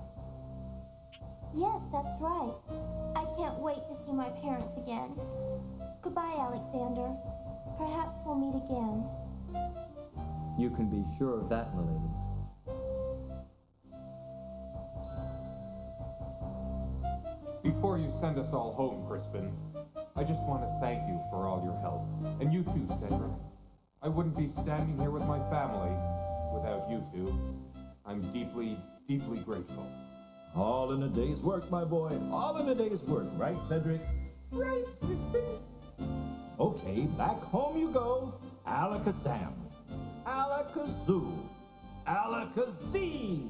Yes, that's right. I can't wait to see my parents again. Goodbye, Alexander. Perhaps we'll meet again. You can be sure of that, my lady. Before you send us all home, Crispin, I just want to thank you for all your help. And you too, Cedric. I wouldn't be standing here with my family without you two. I'm deeply, deeply grateful. All in a day's work, my boy. All in a day's work, right, Cedric? Right, Crispin. Okay, back home you go. Alakazam. Alakazoo. Alakazee.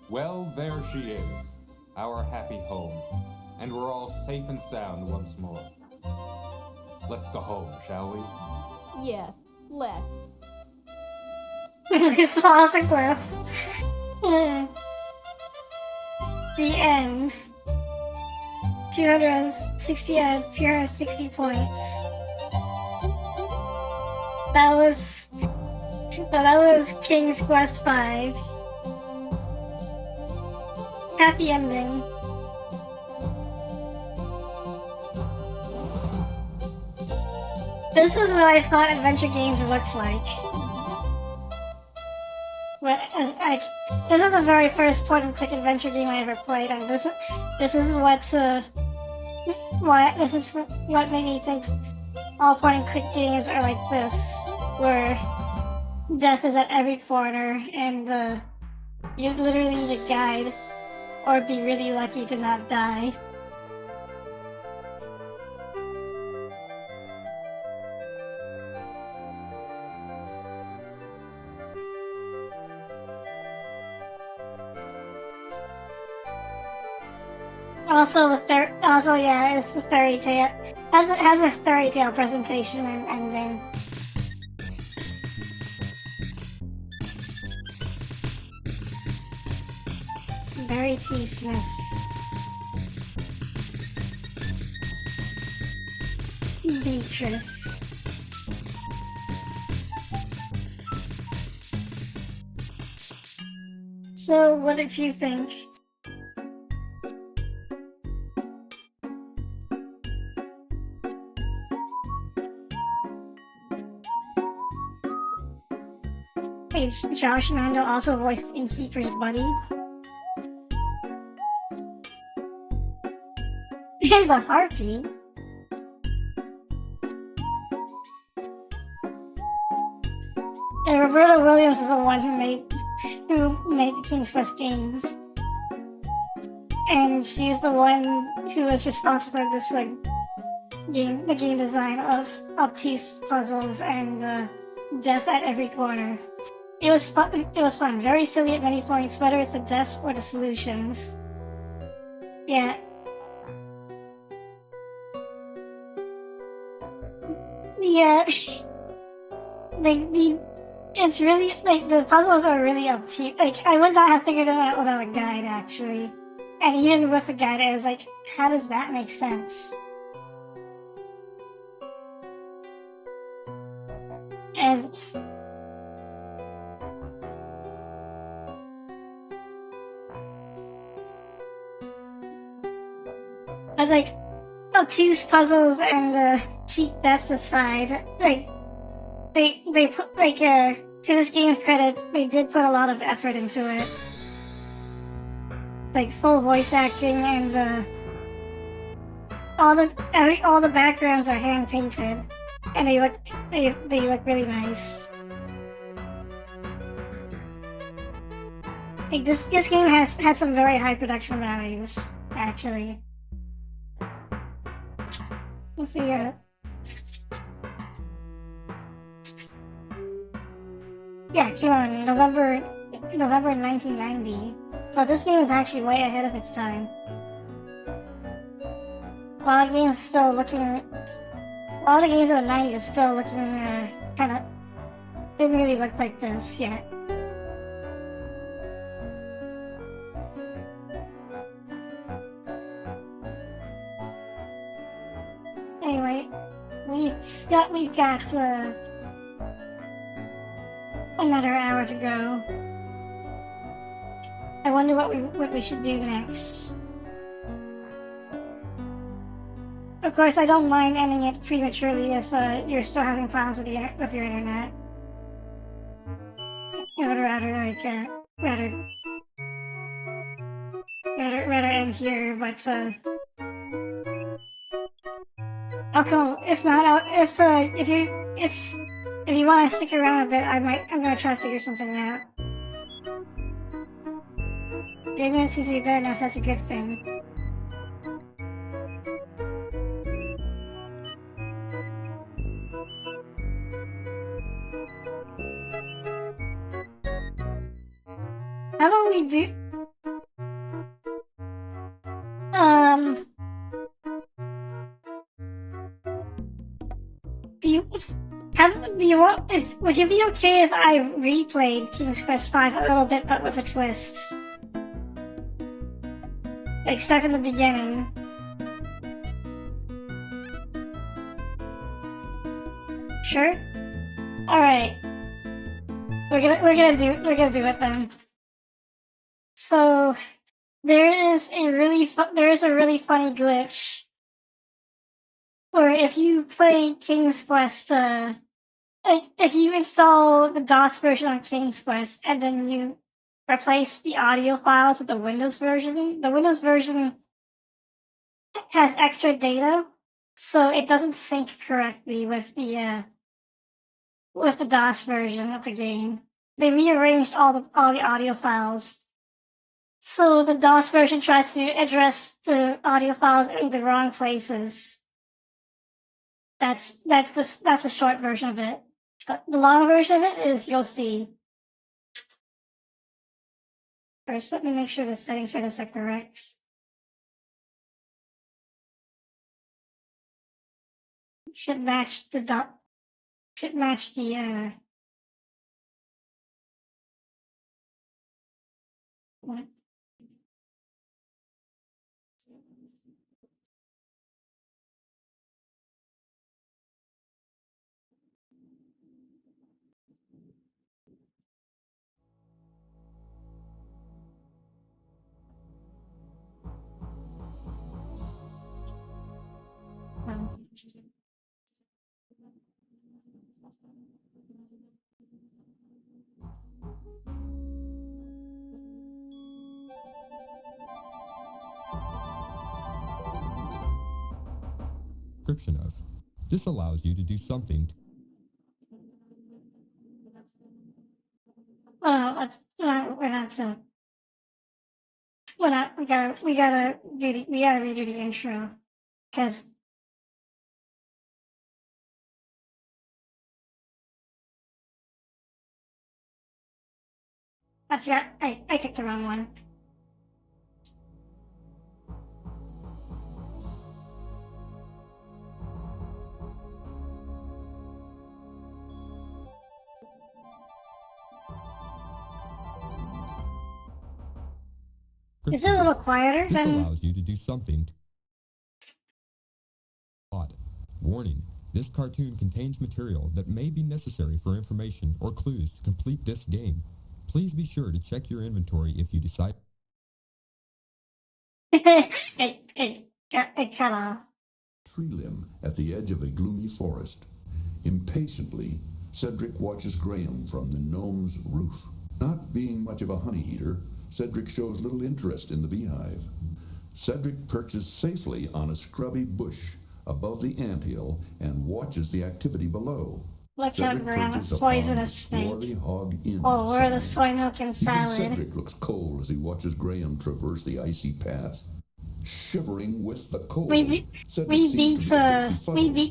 Well, there she is, our happy home, and we're all safe and sound once more. Let's go home, shall we? Yes, let's. It's off the cliff. The end. 260 out of 260 points. That was King's Quest 5. Happy ending. This was what I thought adventure games looked like. But this is the very first point-and-click adventure game I ever played, and this is what made me think all point-and-click games are like this, where death is at every corner, and you literally need a guide, or be really lucky to not die. Also yeah, it's the fairy tale. Has a fairy tale presentation and ending. Barry T. Smith. Beatrice. So, what did you think? Hey, Josh Mando also voiced Innkeeper's buddy. And the harpy. And Roberta Williams is the one who made the King's Quest games. And she's the one who is responsible for this the game design of obtuse puzzles and death at every corner. It was fun. It was fun. Very silly at many points, whether it's the deaths or the solutions. Yeah. Yeah. It's really, the puzzles are really obtuse. I would not have figured them out without a guide, actually. And even with a guide, I was like, how does that make sense? And... but, obtuse puzzles and, cheap deaths aside, they put, to this game's credit, they did put a lot of effort into it. Full voice acting and, all the backgrounds are hand painted, and they look really nice. This game had some very high production values, actually. Let's see, yeah, it came out in November 1990. So this game is actually way ahead of its time. A lot of games in the 90s are still looking kinda... didn't really look like this yet. Anyway, we've got another hour to go. I wonder what we should do next. Of course, I don't mind ending it prematurely if you're still having problems with your internet. I would rather rather end here, but I'll come. If not, if you want to stick around a bit, I'm gonna try to figure something out. Your internet seems to be better now, so that's a good thing. How about we do... Would you be okay if I replayed King's Quest V a little bit, but with a twist? Start from the beginning. Sure? Alright. We're gonna do it then. So, there is a really funny glitch where if you play King's Quest, if you install the DOS version on King's Quest and then you replace the audio files with the Windows version has extra data, so it doesn't sync correctly with the DOS version of the game. They rearranged all the audio files. So the DOS version tries to address the audio files in the wrong places. That's the short version of it. But the long version of it is, you'll see. First, let me make sure the settings for this are correct. should match the what? Description of. This allows you to do something. We're not done. We're not. We gotta redo the intro, cause I forgot. I picked the wrong one. Is it a little quieter This than? allows you to do something. Warning. This cartoon contains material that may be necessary for information or clues to complete this game. Please be sure to check your inventory if you decide. it cut off. Tree limb at the edge of a gloomy forest. Impatiently, Cedric watches Graham from the gnome's roof. Not being much of a honey eater, Cedric shows little interest in the beehive. Cedric perches safely on a scrubby bush above the anthill and watches the activity below. Look at Graham, poisonous snake. Oh, where the soy milk and salad. Even Cedric looks cold as he watches Graham traverse the icy path. Shivering with the cold. We beat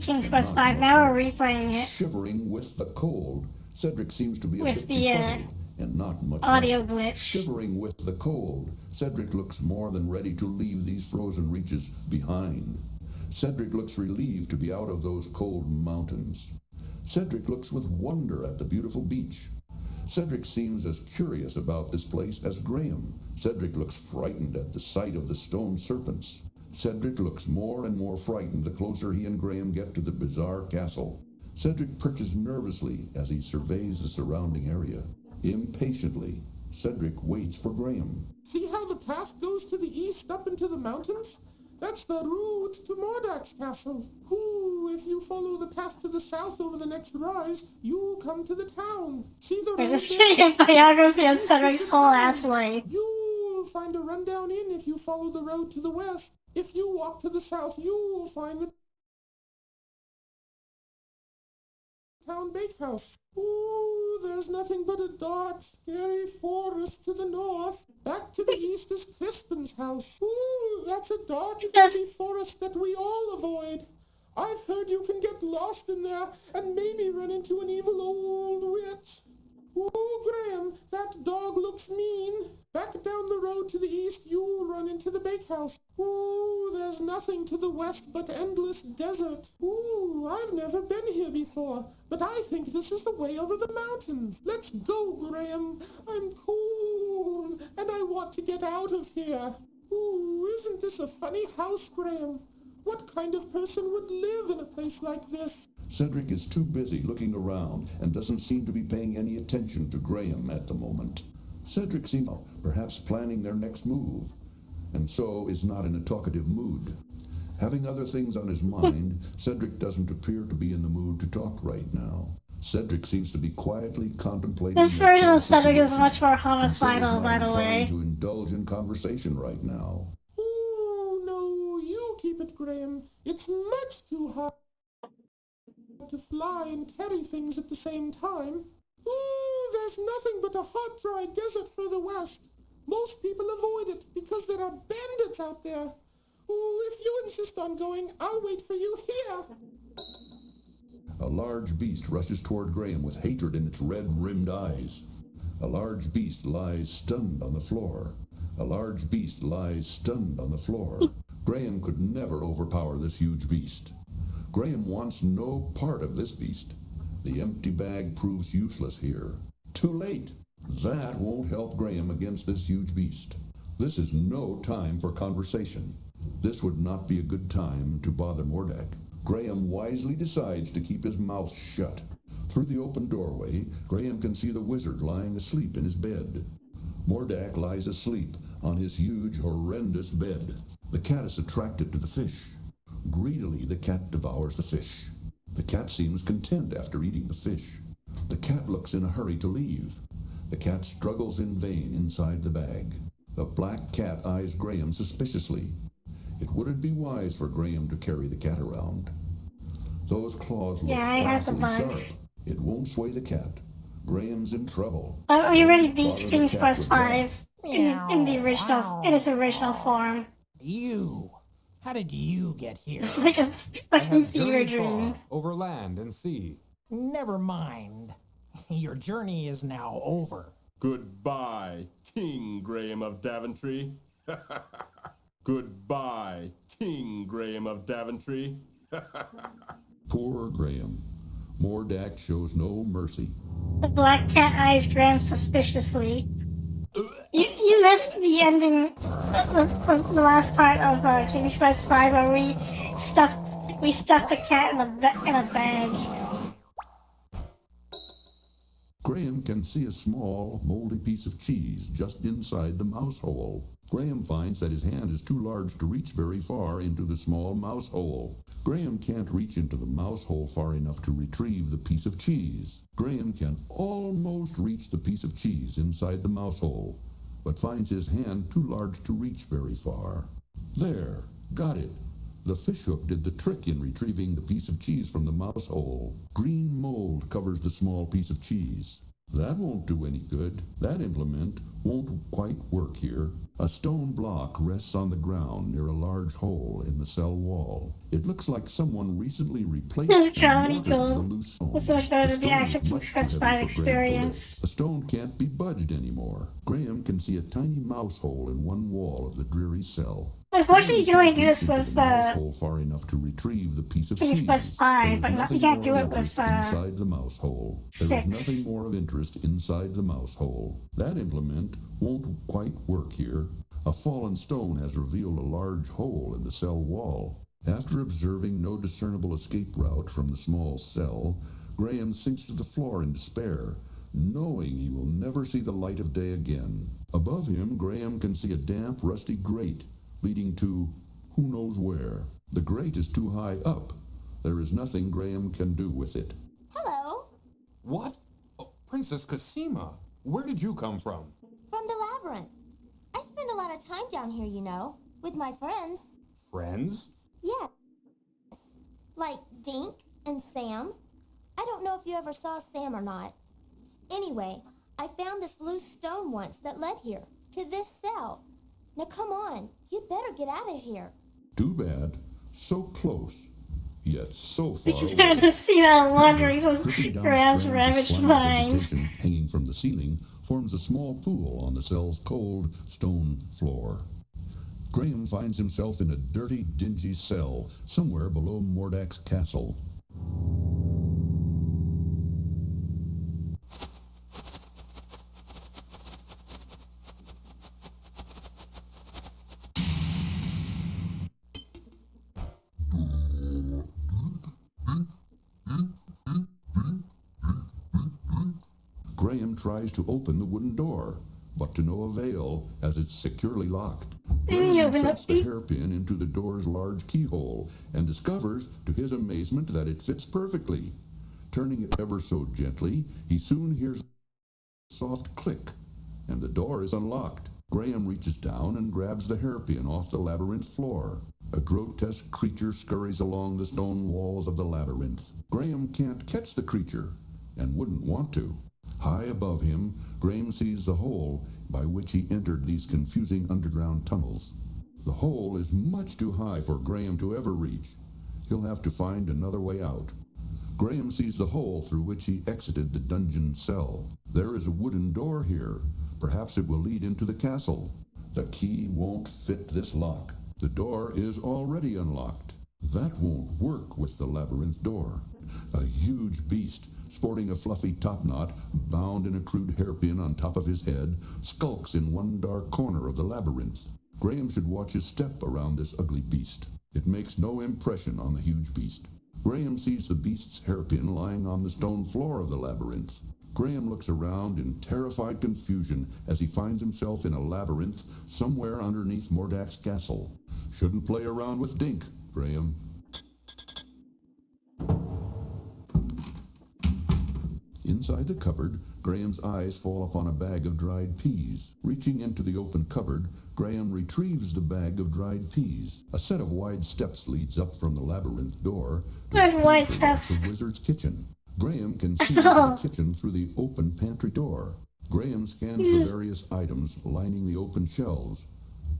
King's Quest 5, now we're replaying it. Shivering with the cold. Cedric seems to be a bit befuddled and not much audio glitch. Shivering with the cold. Cedric looks more than ready to leave these frozen reaches behind. Cedric looks relieved to be out of those cold mountains. Cedric looks with wonder at the beautiful beach. Cedric seems as curious about this place as Graham. Cedric looks frightened at the sight of the stone serpents. Cedric looks more and more frightened the closer he and Graham get to the bizarre castle. Cedric perches nervously as he surveys the surrounding area. Impatiently, Cedric waits for Graham. See how the path goes to the east up into the mountains? That's the route to Mordak's castle. Ooh, if you follow the path to the south over the next rise, you'll come to the town. See the We're just doing a biography of Cedric's whole ass life. You'll find a rundown inn if you follow the road to the west. If you walk to the south, you'll find the town bakehouse. Ooh, there's nothing but a dark, scary forest to the north. Back to the east is Crispin's house. Ooh, that's a dark, scary forest that we all avoid. I've heard you can get lost in there and maybe run into an evil old witch. Ooh, Graham, that dog looks mean. Back down the road to the east, you'll run into the bakehouse. Ooh, there's nothing to the west but endless desert. Ooh, I've never been here before, but I think this is the way over the mountains. Let's go, Graham. I'm cold, and I want to get out of here. Ooh, isn't this a funny house, Graham? What kind of person would live in a place like this? Cedric is too busy looking around and doesn't seem to be paying any attention to Graham at the moment. Cedric seems perhaps planning their next move, and so is not in a talkative mood. Having other things on his mind, Cedric doesn't appear to be in the mood to talk right now. Cedric seems to be quietly contemplating... This version of Cedric is much more homicidal, by the way. ...to indulge in conversation right now. Oh, no, you keep it, Graham. It's much too hard to fly and carry things at the same time. Ooh, there's nothing but a hot, dry desert further west. Most people avoid it because there are bandits out there. Ooh, if you insist on going, I'll wait for you here. A large beast rushes toward Graham with hatred in its red-rimmed eyes. A large beast lies stunned on the floor. A large beast lies stunned on the floor. Graham could never overpower this huge beast. Graham wants no part of this beast. The empty bag proves useless here. Too late. That won't help Graham against this huge beast. This is no time for conversation. This would not be a good time to bother Mordak. Graham wisely decides to keep his mouth shut. Through the open doorway, Graham can see the wizard lying asleep in his bed. Mordak lies asleep on his huge, horrendous bed. The cat is attracted to the fish. Greedily, the cat devours the fish. The cat seems content after eating the fish. The cat looks in a hurry to leave. The cat struggles in vain inside the bag. The black cat eyes Graham suspiciously. It wouldn't be wise for Graham to carry the cat around. Those claws look awfully sharp. It won't sway the cat. Graham's in trouble. We already beat King's Quest 5 in its original form. You. How did you get here? It's like a fucking fever dream. Over land and sea. Never mind. Your journey is now over. Goodbye, King Graham of Daventry. Goodbye, King Graham of Daventry. Poor Graham. Mordak shows no mercy. The black cat eyes Graham suspiciously. You missed the ending, the last part of King's Quest 5 where we stuffed the cat in a bag. Graham can see a small, moldy piece of cheese just inside the mouse hole. Graham finds that his hand is too large to reach very far into the small mouse hole. Graham can't reach into the mouse hole far enough to retrieve the piece of cheese. Graham can almost reach the piece of cheese inside the mouse hole, but finds his hand too large to reach very far. There, got it. The fishhook did the trick in retrieving the piece of cheese from the mouse hole. Green mold covers the small piece of cheese. That won't do any good. That implement won't quite work here. A stone block rests on the ground near a large hole in the cell wall. It looks like someone recently replaced the loose stone. It's so much better than the actual King's Quest 5 experience. The stone can't be budged anymore. Graham can see a tiny mouse hole in one wall of the dreary cell. Unfortunately, you can only do this with far enough to retrieve the piece of King's Quest 5, but you can't do it with inside the mouse hole. There is nothing more of interest inside the mouse hole. That implement won't quite work here. A fallen stone has revealed a large hole in the cell wall. After observing no discernible escape route from the small cell, Graham sinks to the floor in despair, knowing he will never see the light of day again. Above him, Graham can see a damp, rusty grate leading to who knows where. The grate is too high up. There is nothing Graham can do with it. Hello. What? Oh, Princess Cosima, where did you come from? From the labyrinth. I spend a lot of time down here, you know, with my friends. Friends? Yes. Like Dink and Sam. I don't know if you ever saw Sam or not. Anyway, I found this loose stone once that led here, to this cell. Now come on, you'd better get out of here. Too bad. So close, yet so far We just have to see how wandering Graham's ravaged mind. Hanging from the ceiling forms a small pool on the cell's cold stone floor. Graham finds himself in a dirty, dingy cell somewhere below Mordak's castle. Graham tries to open the wooden door, but to no avail, as it's securely locked. Graham sets the hairpin into the door's large keyhole and discovers, to his amazement, that it fits perfectly. Turning it ever so gently, he soon hears a soft click, and the door is unlocked. Graham reaches down and grabs the hairpin off the labyrinth floor. A grotesque creature scurries along the stone walls of the labyrinth. Graham can't catch the creature, and wouldn't want to. High above him, Graham sees the hole by which he entered these confusing underground tunnels. The hole is much too high for Graham to ever reach. He'll have to find another way out. Graham sees the hole through which he exited the dungeon cell. There is a wooden door here. Perhaps it will lead into the castle. The key won't fit this lock. The door is already unlocked. That won't work with the labyrinth door. A huge beast, sporting a fluffy topknot, bound in a crude hairpin on top of his head, skulks in one dark corner of the labyrinth. Graham should watch his step around this ugly beast. It makes no impression on the huge beast. Graham sees the beast's hairpin lying on the stone floor of the labyrinth. Graham looks around in terrified confusion as he finds himself in a labyrinth somewhere underneath Mordak's castle. Shouldn't play around with Dink, Graham. Inside the cupboard, Graham's eyes fall upon a bag of dried peas. Reaching into the open cupboard, Graham retrieves the bag of dried peas. A set of wide steps leads up from the labyrinth door to the wizard's kitchen. Graham can see into the kitchen through the open pantry door. Graham scans the various items lining the open shelves,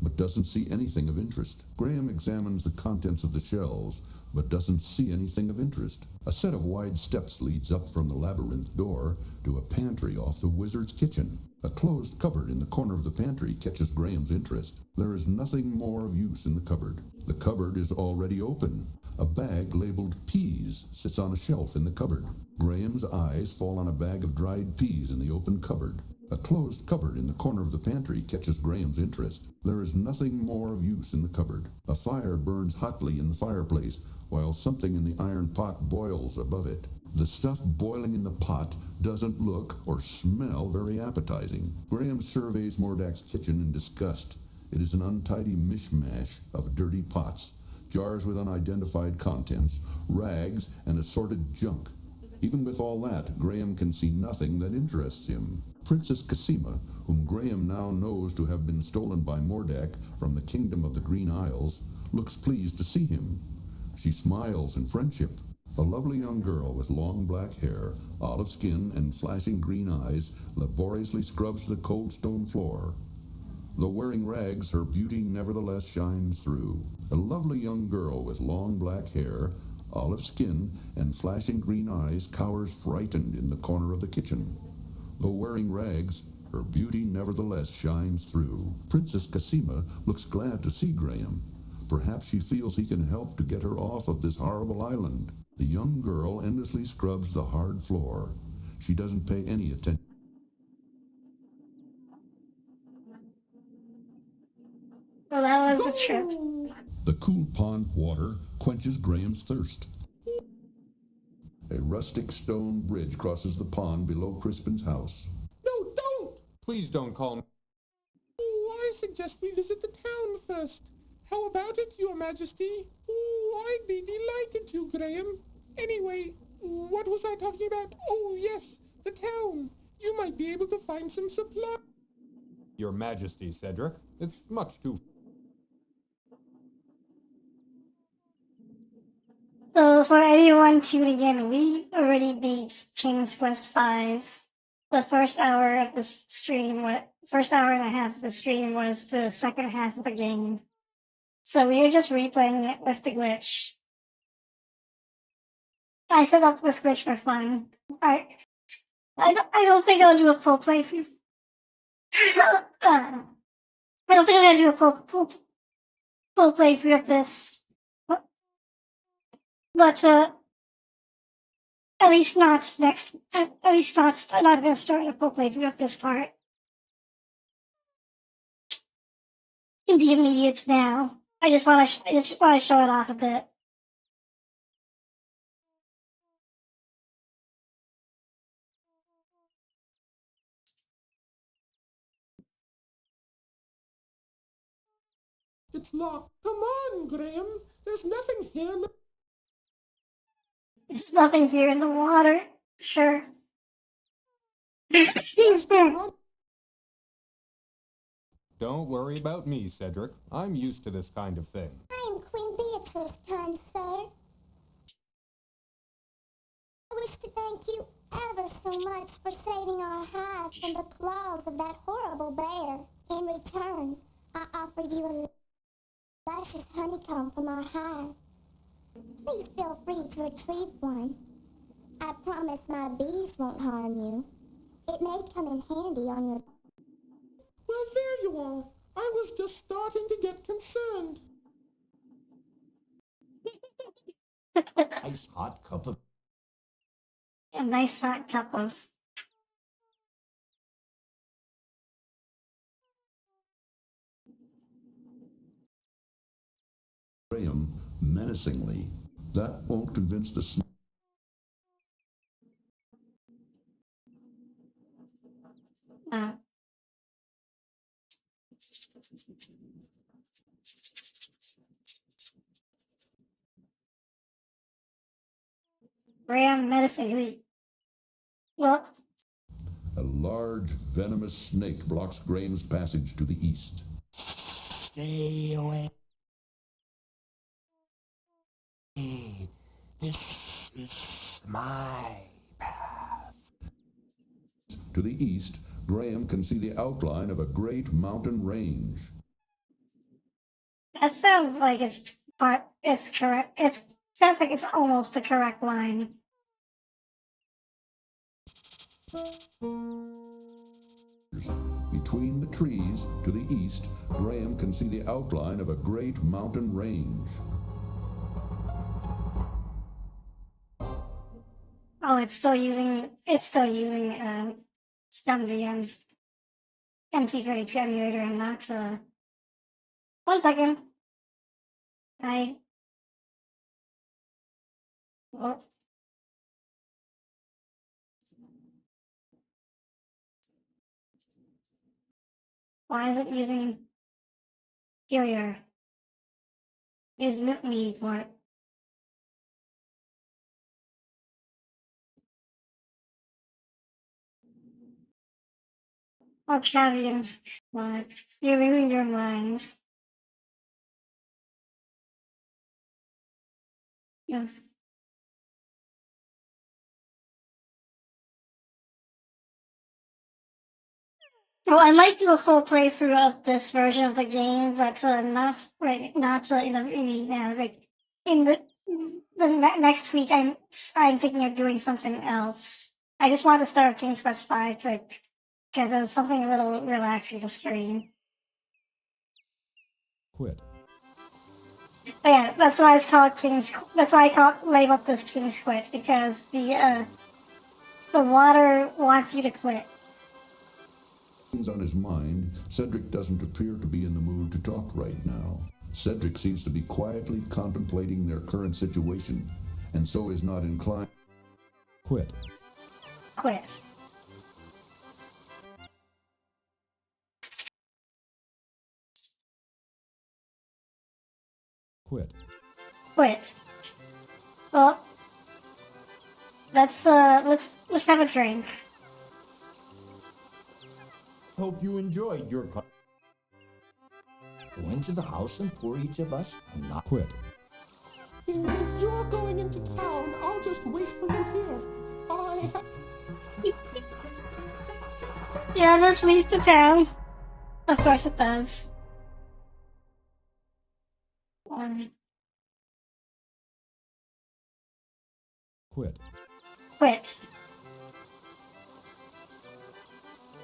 but doesn't see anything of interest. Graham examines the contents of the shelves, but doesn't see anything of interest. A set of wide steps leads up from the labyrinth door to a pantry off the wizard's kitchen. A closed cupboard in the corner of the pantry catches Graham's interest. There is nothing more of use in the cupboard. The cupboard is already open. A bag labeled peas sits on a shelf in the cupboard. Graham's eyes fall on a bag of dried peas in the open cupboard. A closed cupboard in the corner of the pantry catches Graham's interest. There is nothing more of use in the cupboard. A fire burns hotly in the fireplace, while something in the iron pot boils above it. The stuff boiling in the pot doesn't look or smell very appetizing. Graham surveys Mordak's kitchen in disgust. It is an untidy mishmash of dirty pots, jars with unidentified contents, rags, and assorted junk. Even with all that, Graham can see nothing that interests him. Princess Cassima, whom Graham now knows to have been stolen by Mordak from the kingdom of the Green Isles, looks pleased to see him. She smiles in friendship. A lovely young girl with long black hair, olive skin, and flashing green eyes laboriously scrubs the cold stone floor. Though wearing rags, her beauty nevertheless shines through. A lovely young girl with long black hair, olive skin, and flashing green eyes cowers frightened in the corner of the kitchen. Though wearing rags, her beauty nevertheless shines through. Princess Cassima looks glad to see Graham. Perhaps she feels he can help to get her off of this horrible island. The young girl endlessly scrubs the hard floor. She doesn't pay any attention. Well, that was a trip. The cool pond water quenches Graham's thirst. A rustic stone bridge crosses the pond below Crispin's house. No, don't! Please don't call me. Oh, I suggest we visit the town first. How about it, Your Majesty? Oh, I'd be delighted to, Graham. Anyway, what was I talking about? Oh, yes, the town. You might be able to find some supplies. Your Majesty, Cedric. It's much too... So for anyone tuning in, we already beat King's Quest V. The first hour of the stream, first hour and a half of the stream was the second half of the game. So we are just replaying it with the glitch. I set up this glitch for fun. I don't think I'll do a full playthrough. I don't think I'm gonna do a full playthrough of this. But at least not next. At least not. I'm not gonna start a full playthrough of this part in the immediate now. I just want to show it off a bit. It's locked. Come on, Graham. There's nothing here. There's nothing here in the water. Sure. Don't worry about me, Cedric. I'm used to this kind of thing. I'm Queen Beatrice, kind sir. I wish to thank you ever so much for saving our hive from the claws of that horrible bear. In return, I offer you a luscious honeycomb from our hive. Please feel free to retrieve one. I promise my bees won't harm you. It may come in handy on your... Well, there you are. I was just starting to get concerned. Nice hot cup of... A nice hot cup of... Graham menacingly. That won't convince the snake. Graham menacingly. Well, A large, venomous snake blocks Graham's passage to the east. Stay away. This is my path. To the east, Graham can see the outline of a great mountain range. that sounds like it's correct. It sounds like it's almost the correct line. Between the trees, to the east, Graham can see the outline of a great mountain range. Oh, it's still using ScumVM's MT32 emulator and not 1 second. Oh. Why is it using Superior? Use Loop Me for it. Oh, Cavian. What? You're losing your mind. Yeah. Well, I might do a full playthrough of this version of the game, but not right, not really now. Like in next week, I'm thinking of doing something else. I just want to start King's Quest V, because it was something a little relaxing to stream. Quit. But yeah, that's why it's called King's. That's why I labeled this King's Quit, because the water wants you to quit. On his mind, Cedric doesn't appear to be in the mood to talk right now. Cedric seems to be quietly contemplating their current situation, and so is not inclined. Quit. Quit. Quit. Quit. Well, let's have a drink. Hope you enjoyed your... Go into the house and pour each of us a not... Quit. If you're going into town, I'll just wait for you here. Yeah, this leads to town. Of course it does. Quit. Quit.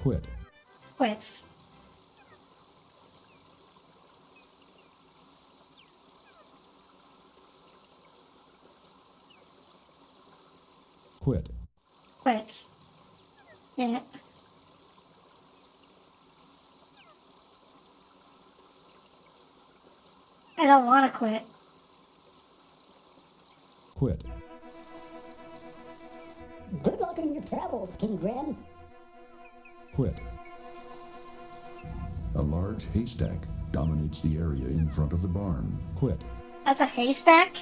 Quit. Quit. Quit. Quit. Yeah. I don't want to quit. Quit. Good luck in your travels, King Graham. Quit. A large haystack dominates the area in front of the barn. Quit. That's a haystack?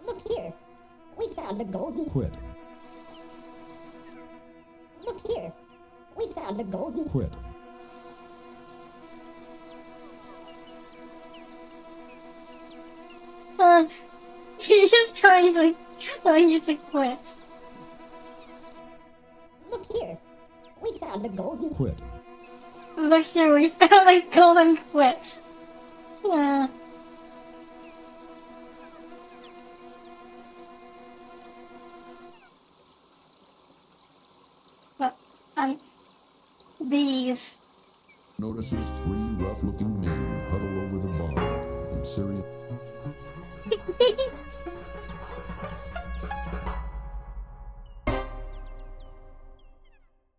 Look here. We found a golden... Quit. Look here. We found a golden... Quit. She's just telling you to quit. Look here. We found a golden... Quit. Look here, we found a golden quit. But, these... Notices 3 rough-looking men huddle over the barn. and serious.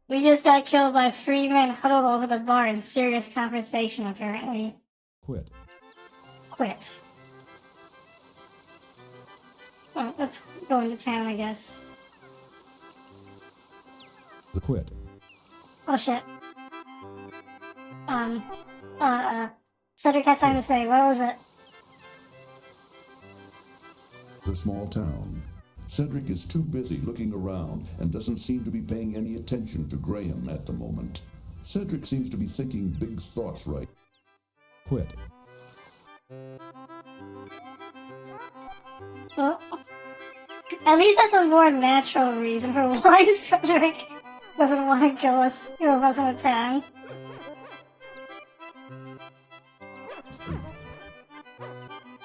We just got killed by 3 men huddled over the bar in serious conversation, apparently. Quit. Quit. Well, let's go into town, I guess. Quit. Oh shit. Cedric had something to say. What was it? A small town. Cedric is too busy looking around and doesn't seem to be paying any attention to Graham at the moment. Cedric seems to be thinking big thoughts right. Quit. Well, at least that's a more natural reason for why Cedric doesn't want to go with us in the town.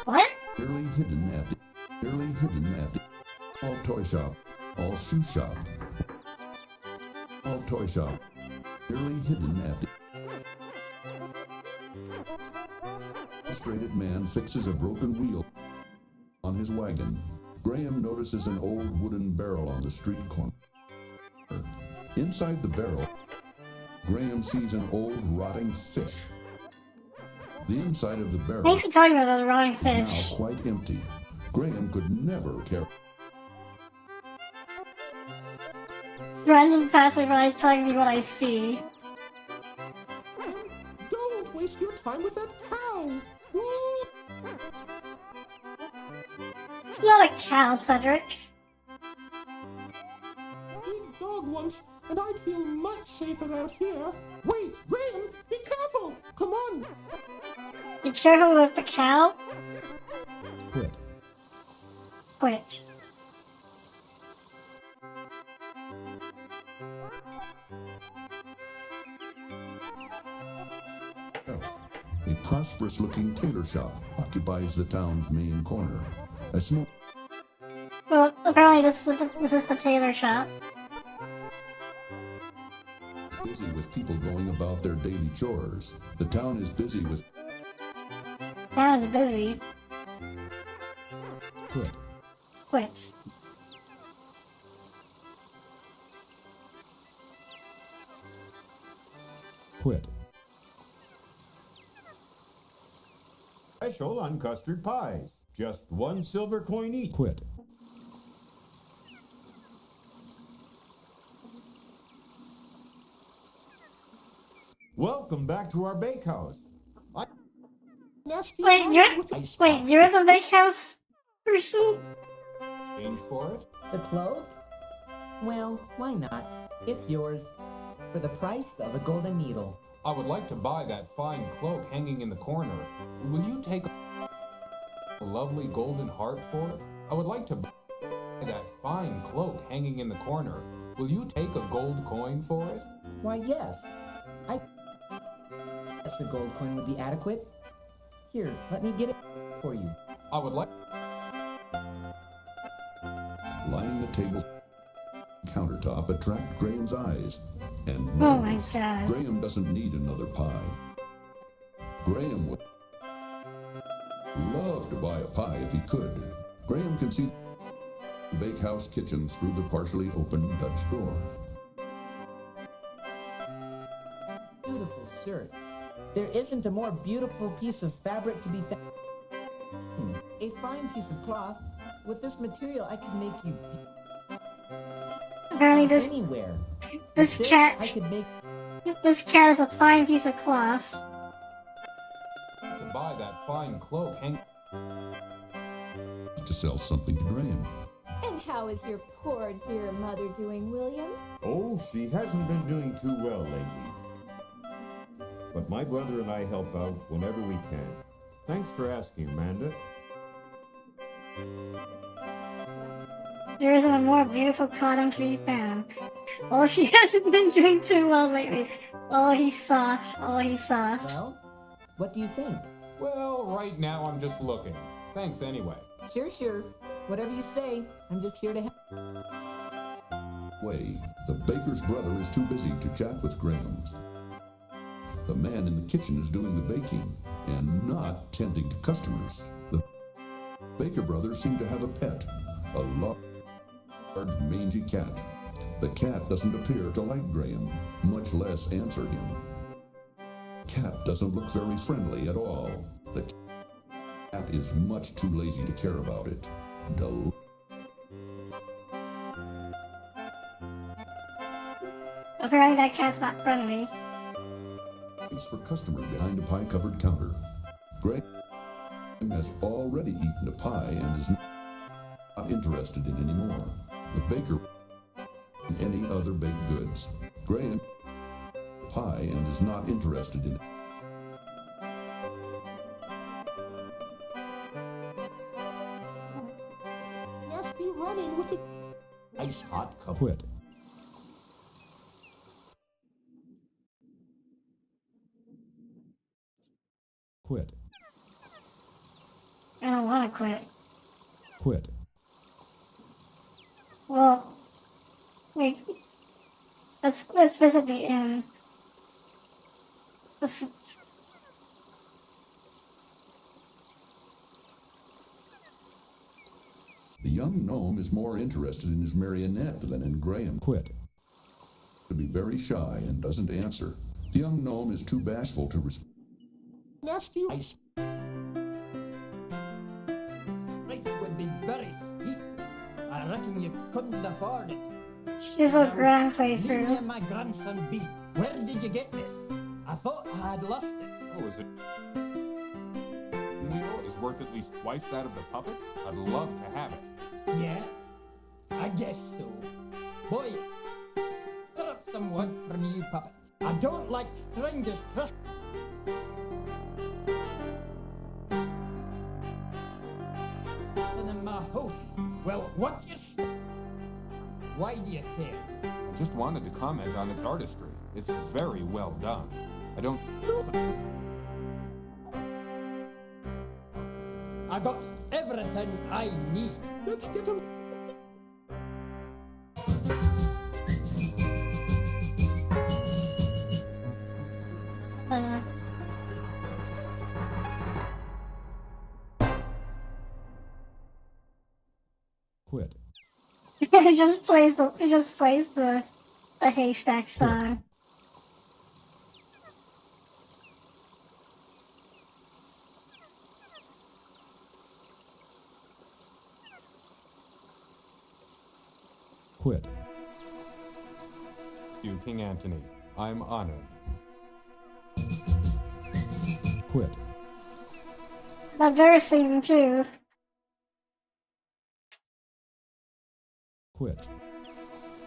What? Barely hidden at the all toy shop, all shoe shop, all toy shop, barely hidden at the frustrated man fixes a broken wheel on his wagon. Graham notices an old wooden barrel on the street corner. Inside the barrel, Graham sees an old rotting fish. The inside of the barrel Thanks for talking about those rotting is fish. now quite empty. Graham could never carry. Random passerbys telling me what I see. Don't waste your time with that cow. Woo! It's not a cow, Cedric. Big dog once, and I'd feel much safer out here. Wait, Graham, be careful. Come on. Be careful with the cow. Quit. Quit. A prosperous-looking tailor shop occupies the town's main corner. A small Well, apparently this is the tailor shop. busy with people going about their daily chores. The town is busy with Town is busy. Quit. Quit. Quit. Special on custard pies. Just 1 silver coin each. Quit. Welcome back to our bakehouse. Wait, you're the bakehouse person? Change for it? The cloak? Well, why not? It's yours. For the price of a golden needle. I would like to buy that fine cloak hanging in the corner. Will you take a lovely golden heart for it? I would like to buy that fine cloak hanging in the corner. Will you take a gold coin for it? Why, yes. I guess a gold coin would be adequate. Here, let me get it for you. I would like... lining the table countertop attract Graham's eyes. And Oh my god. Graham doesn't need another pie. Graham would love to buy a pie if he could. Graham can see the bakehouse kitchen through the partially open Dutch door. Beautiful shirt. There isn't a more beautiful piece of fabric to be found. A fine piece of cloth. With this material, I could make you Apparently this anywhere. this With cat I could make this cat is a fine piece of cloth. To buy that fine cloak hanging... To sell something to Graham. And how is your poor dear mother doing, William? Oh, she hasn't been doing too well lately. But my brother and I help out whenever we can. Thanks for asking, Amanda. There isn't a more beautiful cotton to be found. Oh, she hasn't been doing too well lately. Oh, he's soft. Oh, he's soft. Well, what do you think? Well, right now I'm just looking. Thanks anyway. Sure. Whatever you say. I'm just here to help. The baker's brother is too busy to chat with Graham. The man in the kitchen is doing the baking and not tending to customers. The Baker brothers seem to have a pet, a large, mangy cat. The cat doesn't appear to like Graham, much less answer him. Cat doesn't look very friendly at all. The cat is much too lazy to care about it. Apparently that cat's not friendly. Waits for customers behind a pie-covered counter. Graham has already eaten a pie and is not interested in any more. The baker and any other baked goods. Graham pie and is not interested in it. Nasty running with it. Ice hot cup. Quit. Quit. I don't want to quit. Quit. Well, let's visit the inn. Let's. The young gnome is more interested in his marionette than in Graham. Quit. To be very shy and doesn't answer. The young gnome is too bashful to respond. Nasty ice. It would be very sweet. I reckon you couldn't afford it. She's a grand Leave me playthrough. and my grandson be. Where did you get this? I thought I had lost it. Oh, is it? Neil is worth at least twice that of the puppet? I'd love to have it. Yeah, I guess so. Boy, put up some wood for me, you puppet. I don't like strangers trust. In my house. Well, what you? Why do you care? I just wanted to comment on its artistry. It's very well done. I don't... I got everything I need. Let's get him. Quit. It just plays the haystack song. Quit. You, King Antony. I'm honored. Quit. Embarrassing too. Quit.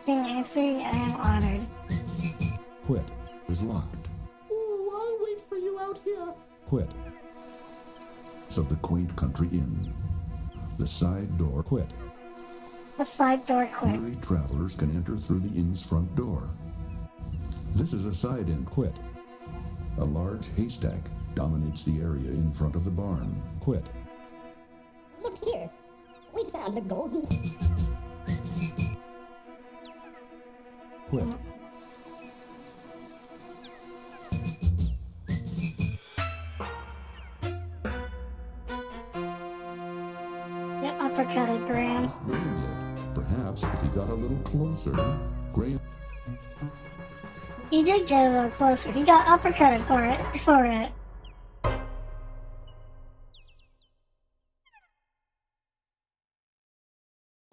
King Anthony, I am honored. Quit. Is locked. Ooh, I'll wait for you out here. Quit. Of the quaint country inn. The side door. Quit. The side door quit. Weary travelers can enter through the inn's front door. This is a side inn. Quit. A large haystack dominates the area in front of the barn. Quit. Look here. We found a golden... Quit. Yeah, uppercutted Graham. Graham yet. Perhaps if he got a little closer, Graham... He did get a little closer. He got uppercutted for it.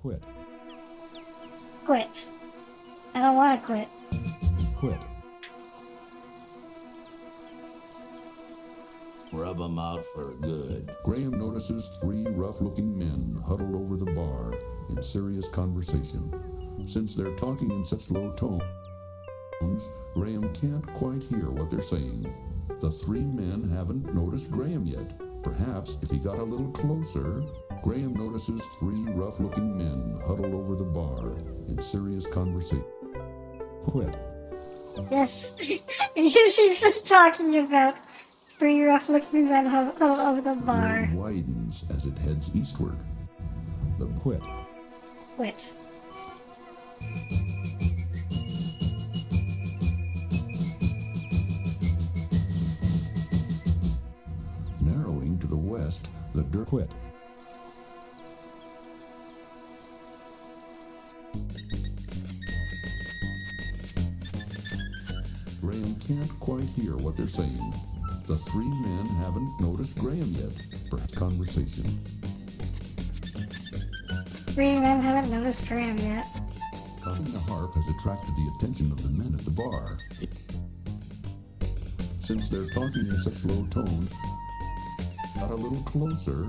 Quit. Quit. I don't want to quit. Quit. Rub 'em out for good. Graham notices three rough-looking men huddled over the bar in serious conversation. Since they're talking in such low tones, Graham can't quite hear what they're saying. The three men haven't noticed Graham yet. Perhaps if he got a little closer, Graham notices three rough-looking men huddled over the bar in serious conversation. Quit. Yes. She's just talking about three rough-looking men huddled over the bar. Road widens as it heads eastward. The Quit. Quit. The dirt quit. Graham can't quite hear what they're saying. The three men haven't noticed Graham yet. Perhaps conversation. Three men haven't noticed Graham yet. Humming the harp has attracted the attention of the men at the bar. Since they're talking in such low tone, got a little closer.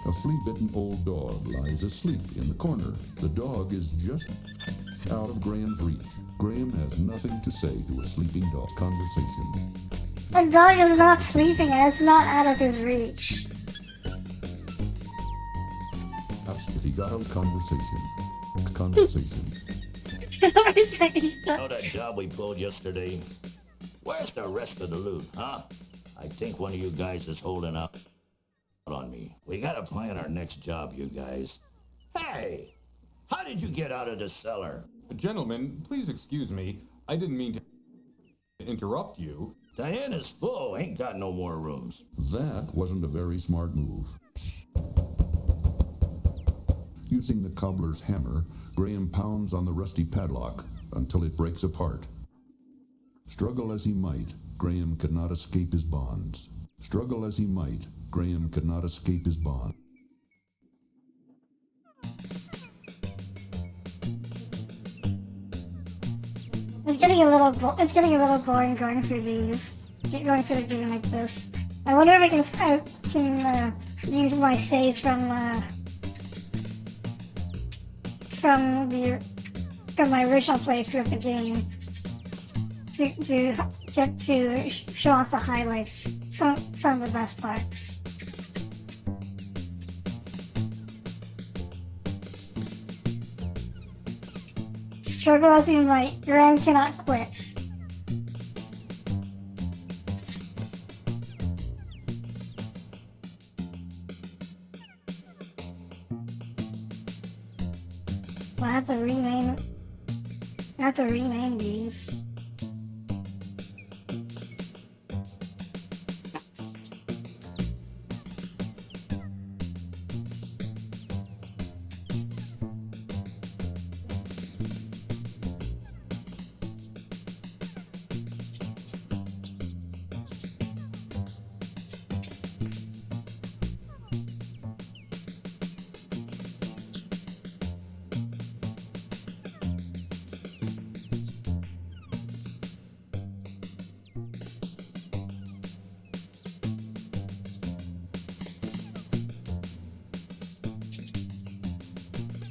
A flea-bitten old dog lies asleep in the corner. The dog is just out of Graham's reach. Graham has nothing to say to a sleeping dog. Conversation. The dog is not sleeping and it's not out of his reach. He got a conversation. Conversation. Know that job we pulled yesterday? Where's the rest of the loot, huh? I think one of you guys is holding up on me. We gotta plan our next job, you guys. Hey! How did you get out of the cellar? Gentlemen, please excuse me. I didn't mean to interrupt you. The inn is full. Ain't got no more rooms. That wasn't a very smart move. Using the cobbler's hammer, Graham pounds on the rusty padlock until it breaks apart. Struggle as he might, Graham could not escape his bonds. Struggle as he might, Graham could not escape his bond. It's getting a little boring going through these. Going through the game like this. I wonder if I can use my saves from my original playthrough of the game to get to show off the highlights, some of the best parts. Struggle as he might, Graham cannot quit. I have to rename these.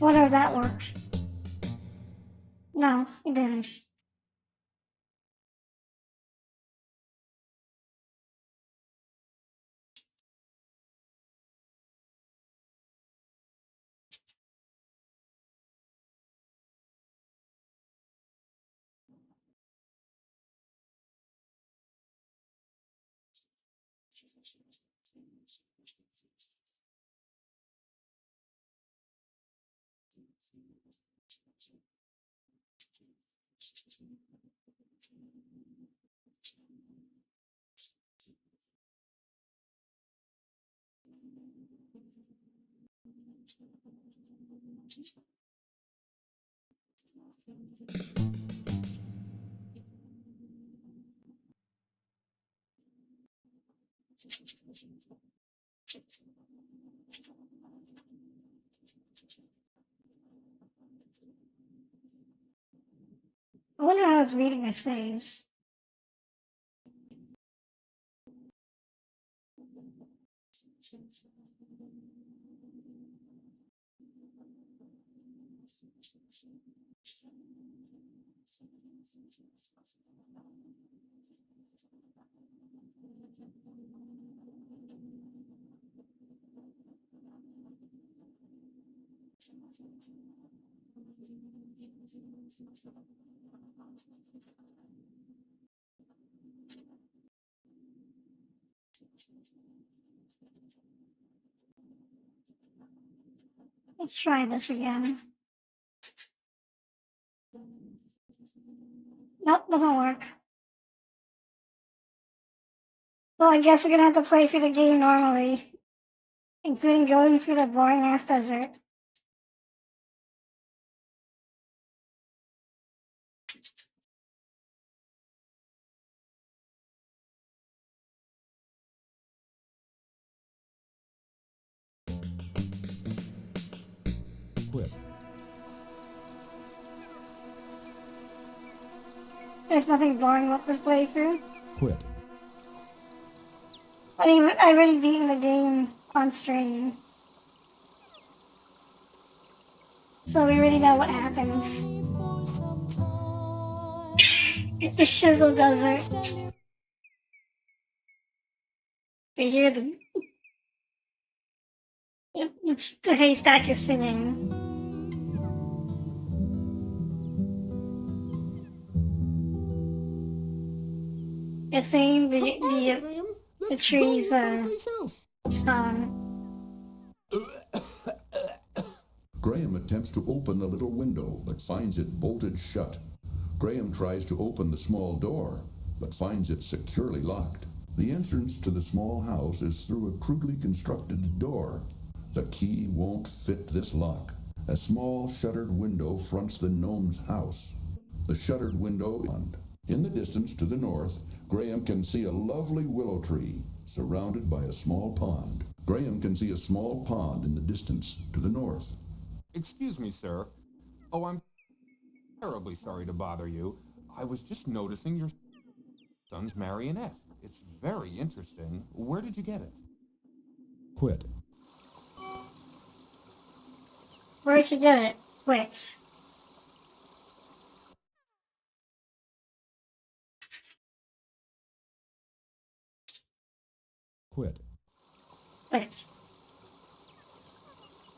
Wonder if that worked. No, it didn't. I wonder how it's reading my saves. Let's try this again. Nope, doesn't work. Well, I guess we're gonna have to play through the game normally. including going through the boring-ass desert. Quit. There's nothing boring about this playthrough. Quit. I've already beaten the game on stream. So we already know what happens. The Shizzle Desert. We hear the haystack is singing. It's singing the trees song. Graham attempts to open the little window, but finds it bolted shut. Graham tries to open the small door, but finds it securely locked. The entrance to the small house is through a crudely constructed door. The key won't fit this lock. A small shuttered window fronts the gnome's house. The shuttered window in the distance to the north, Graham can see a lovely willow tree surrounded by a small pond. Graham can see a small pond in the distance to the north. Excuse me, sir. Oh, I'm terribly sorry to bother you. I was just noticing your son's marionette. It's very interesting. Where did you get it? Quit. Where'd you get it? Quit. Quit. Quit.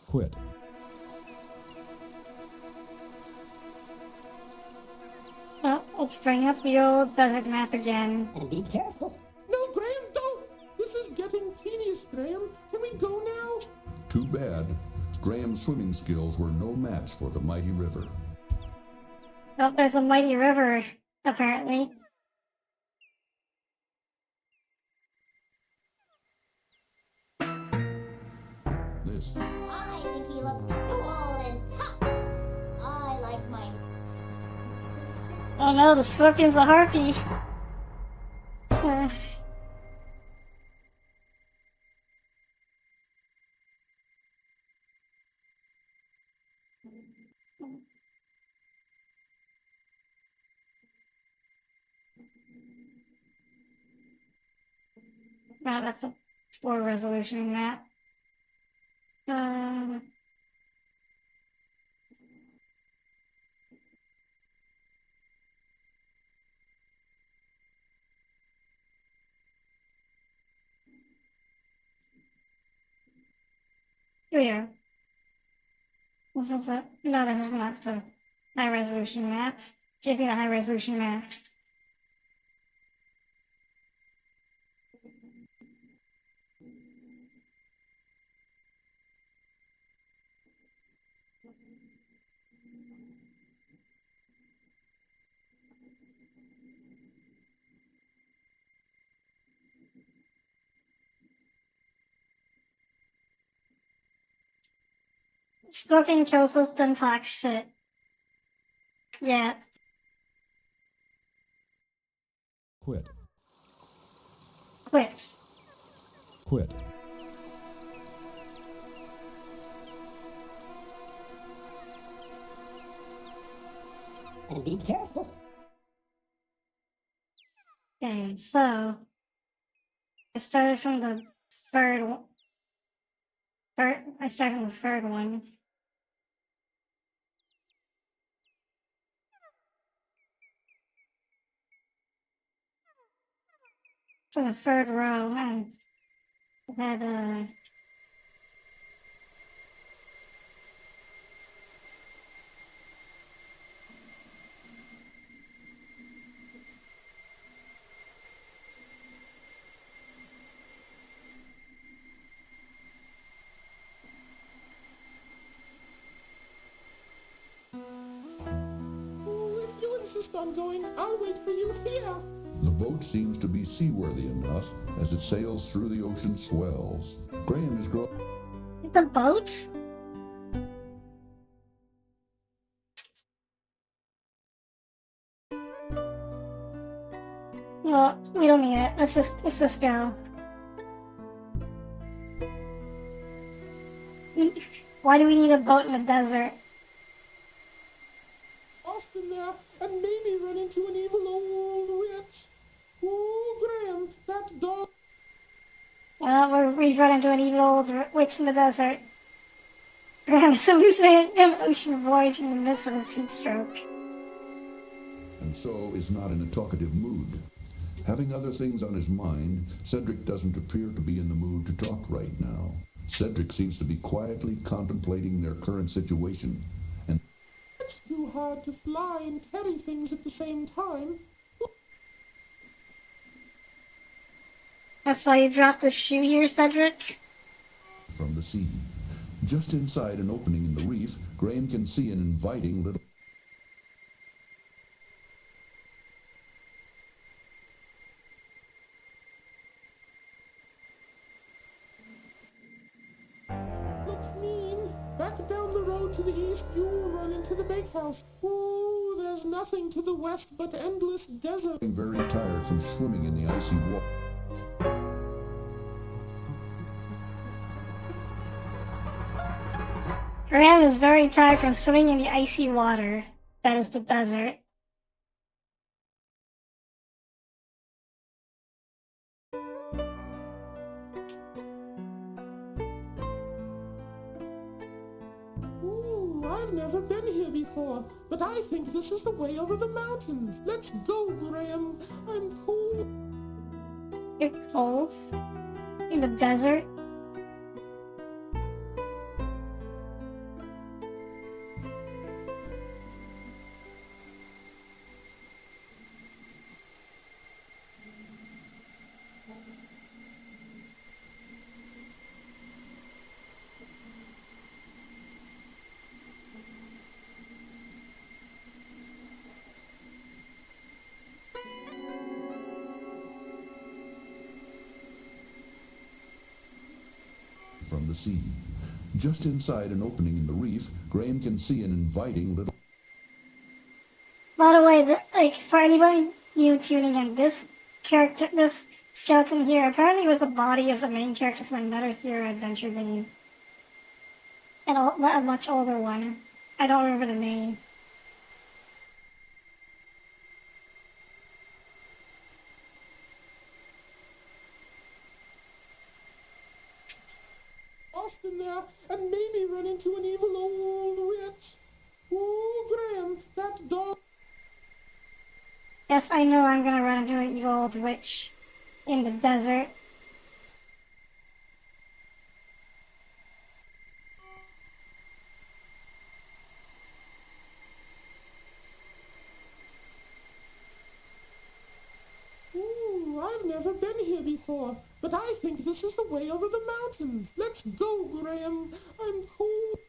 Quit. Well, let's bring up the old desert map again. Be careful. No, Graham, don't! This is getting tedious, Graham. Can we go now? Too bad. Graham's swimming skills were no match for the mighty river. Well, there's a mighty river, apparently. This. I think he looks cool and tough. I like my... Oh no, the scorpion's a harpy. Wow, that's a poor resolution map. Here we are. This is a... No, this is not the high resolution map. Give me the high resolution map. Scorpion kills us, then talks shit. Yeah. Quit. Quit. Quit. Be careful. Okay, so... I started from the third one. I started from the third one. For the third row, and had Oh, if you insist on going, I'll wait for you here. The boat seems to be seaworthy enough as it sails through the ocean swells. Graham is growing... The boat? Well, we don't need it. Let's just go. Why do we need a boat in the desert? Austin there, and maybe run into an evil old witch. Oh, Graham, that dog... Well, we've run into an evil old witch in the desert. Graham is hallucinating an ocean voyage in the midst of his heat stroke. And so is not in a talkative mood. Having other things on his mind, Cedric doesn't appear to be in the mood to talk right now. Cedric seems to be quietly contemplating their current situation, and It's too hard to fly and carry things at the same time. That's why you dropped the shoe here, Cedric? from the sea. Just inside an opening in the reef, Graham can see an inviting little... Looks mean. Back down the road to the east, you'll run into the bakehouse. Oh, there's nothing to the west but endless desert. very tired from swimming in the icy water. Graham is very tired from swimming in the icy water. That is the desert. Ooh, I've never been here before, but I think this is the way over the mountains. Let's go, Graham. I'm cold. You're cold? In the desert? From the sea. Just inside an opening in the reef, Graham can see an inviting little... By the way, for anybody new tuning in, this skeleton here apparently was the body of the main character from another Zero Adventure game. And a much older one. I don't remember the name. Austin there, and maybe run into an evil old witch. Oh, Graham, that dog... Yes, I know I'm gonna run into an evil old witch in the desert. Ooh, I've never been here before, but I think this is the way over the mountains. Let's go, Graham. I'm cold.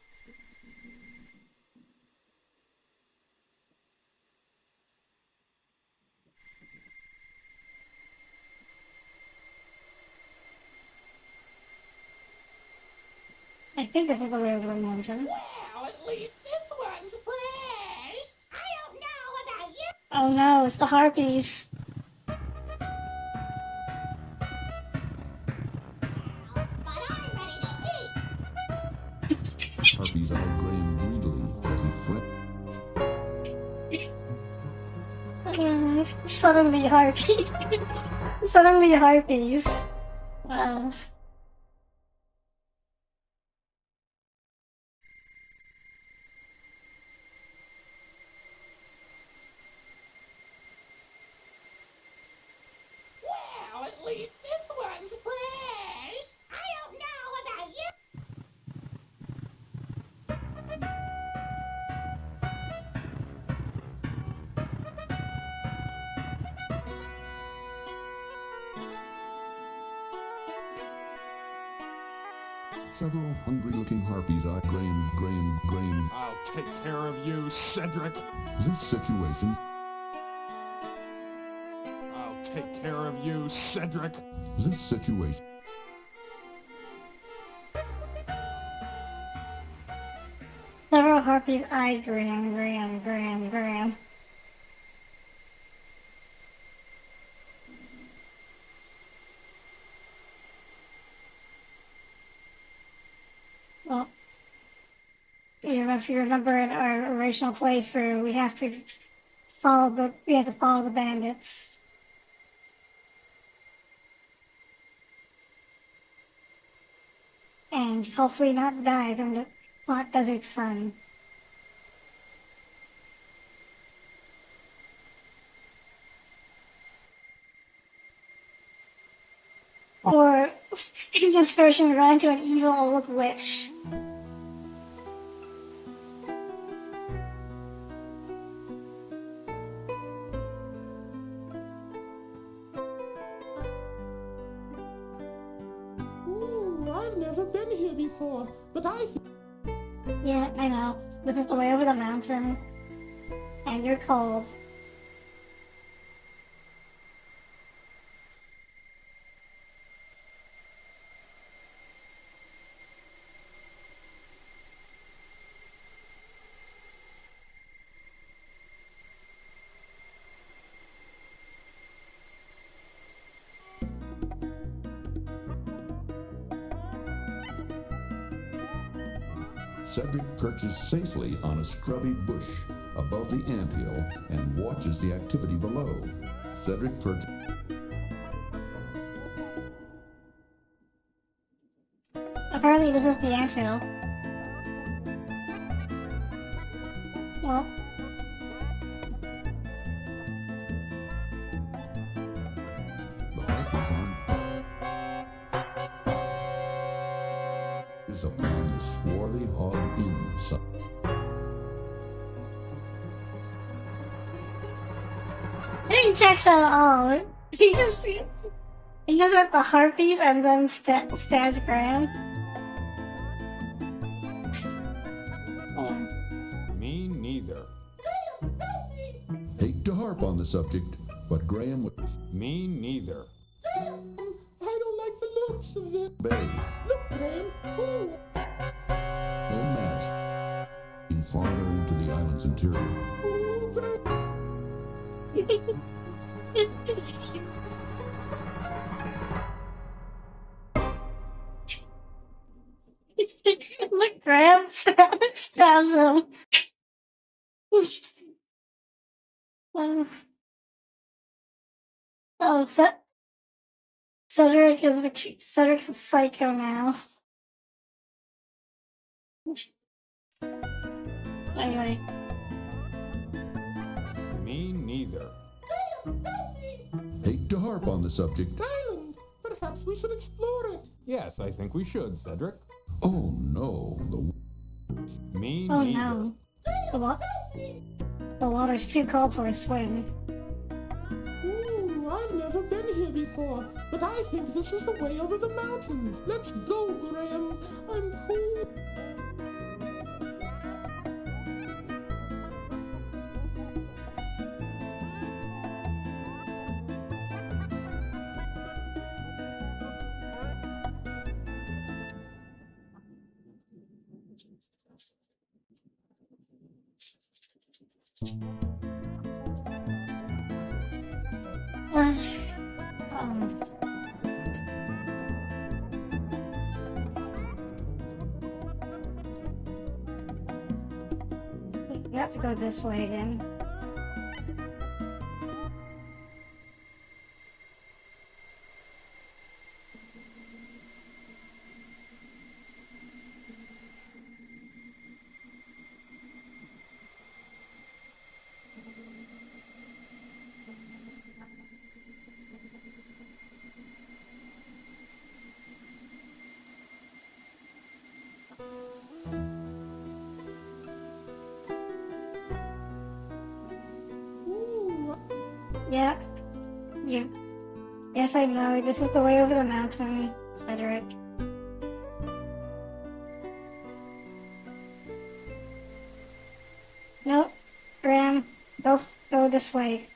I think this is the way over the mountain. Well, at least this one's fresh. I don't know about you. Oh no, it's the harpies. But I'm ready to eat. Harpies eyed Graham greedily as he fled. Suddenly harpies. Suddenly harpies. Well, at least this one's fresh. I don't know about you. Several hungry-looking harpies eyed Graham. I'll take care of you, Cedric. This situation... I'll take care of you, Cedric. This situation... harpy's eye, Graham. Well, if you remember in our original playthrough, we have to follow the bandits. And hopefully not die from the hot desert sun. Or, in this version, run into an evil old witch. Ooh, I've never been here before, but Yeah, I know. This is the way over the mountain. And you're cold. Cedric perches safely on a scrubby bush above the anthill and watches the activity below. Cedric perches... Apparently this is the anthill. Well... is upon the swarthy hog inside. I didn't catch that at all. He just went the harpies and then stares Graham. Me neither. Hate to harp on the subject, but Graham would... Me neither. I don't like the looks of this. Bay. Look, Graham. Oh. No match. In farther into the island's interior. Look, Graham stabs him. Cedric's a psycho now. Anyway. Me neither. Hate to harp on the subject. Island. Perhaps we should explore it. Yes, I think we should, Cedric. Oh no, Me oh neither. No. The water's too cold for a swim. Ooh, I've never been here before, but I think this is the way over the mountains. Let's go, Graham. I'm cold. You have to go this way again. Yeah. Yes, I know. This is the way over the mountain, Cedric. Nope. Graham, go this way.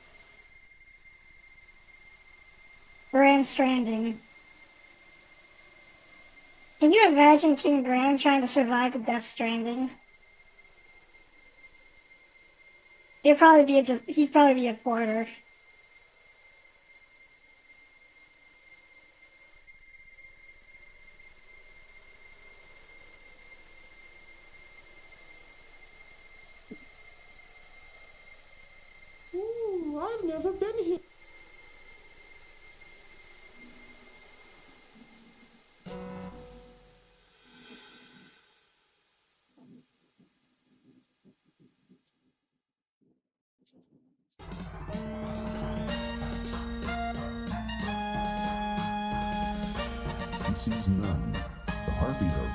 Graham stranding. Can you imagine King Graham trying to survive the Death Stranding? He'd probably be a porter. Ooh, I've never been here. He sees none. The harpies are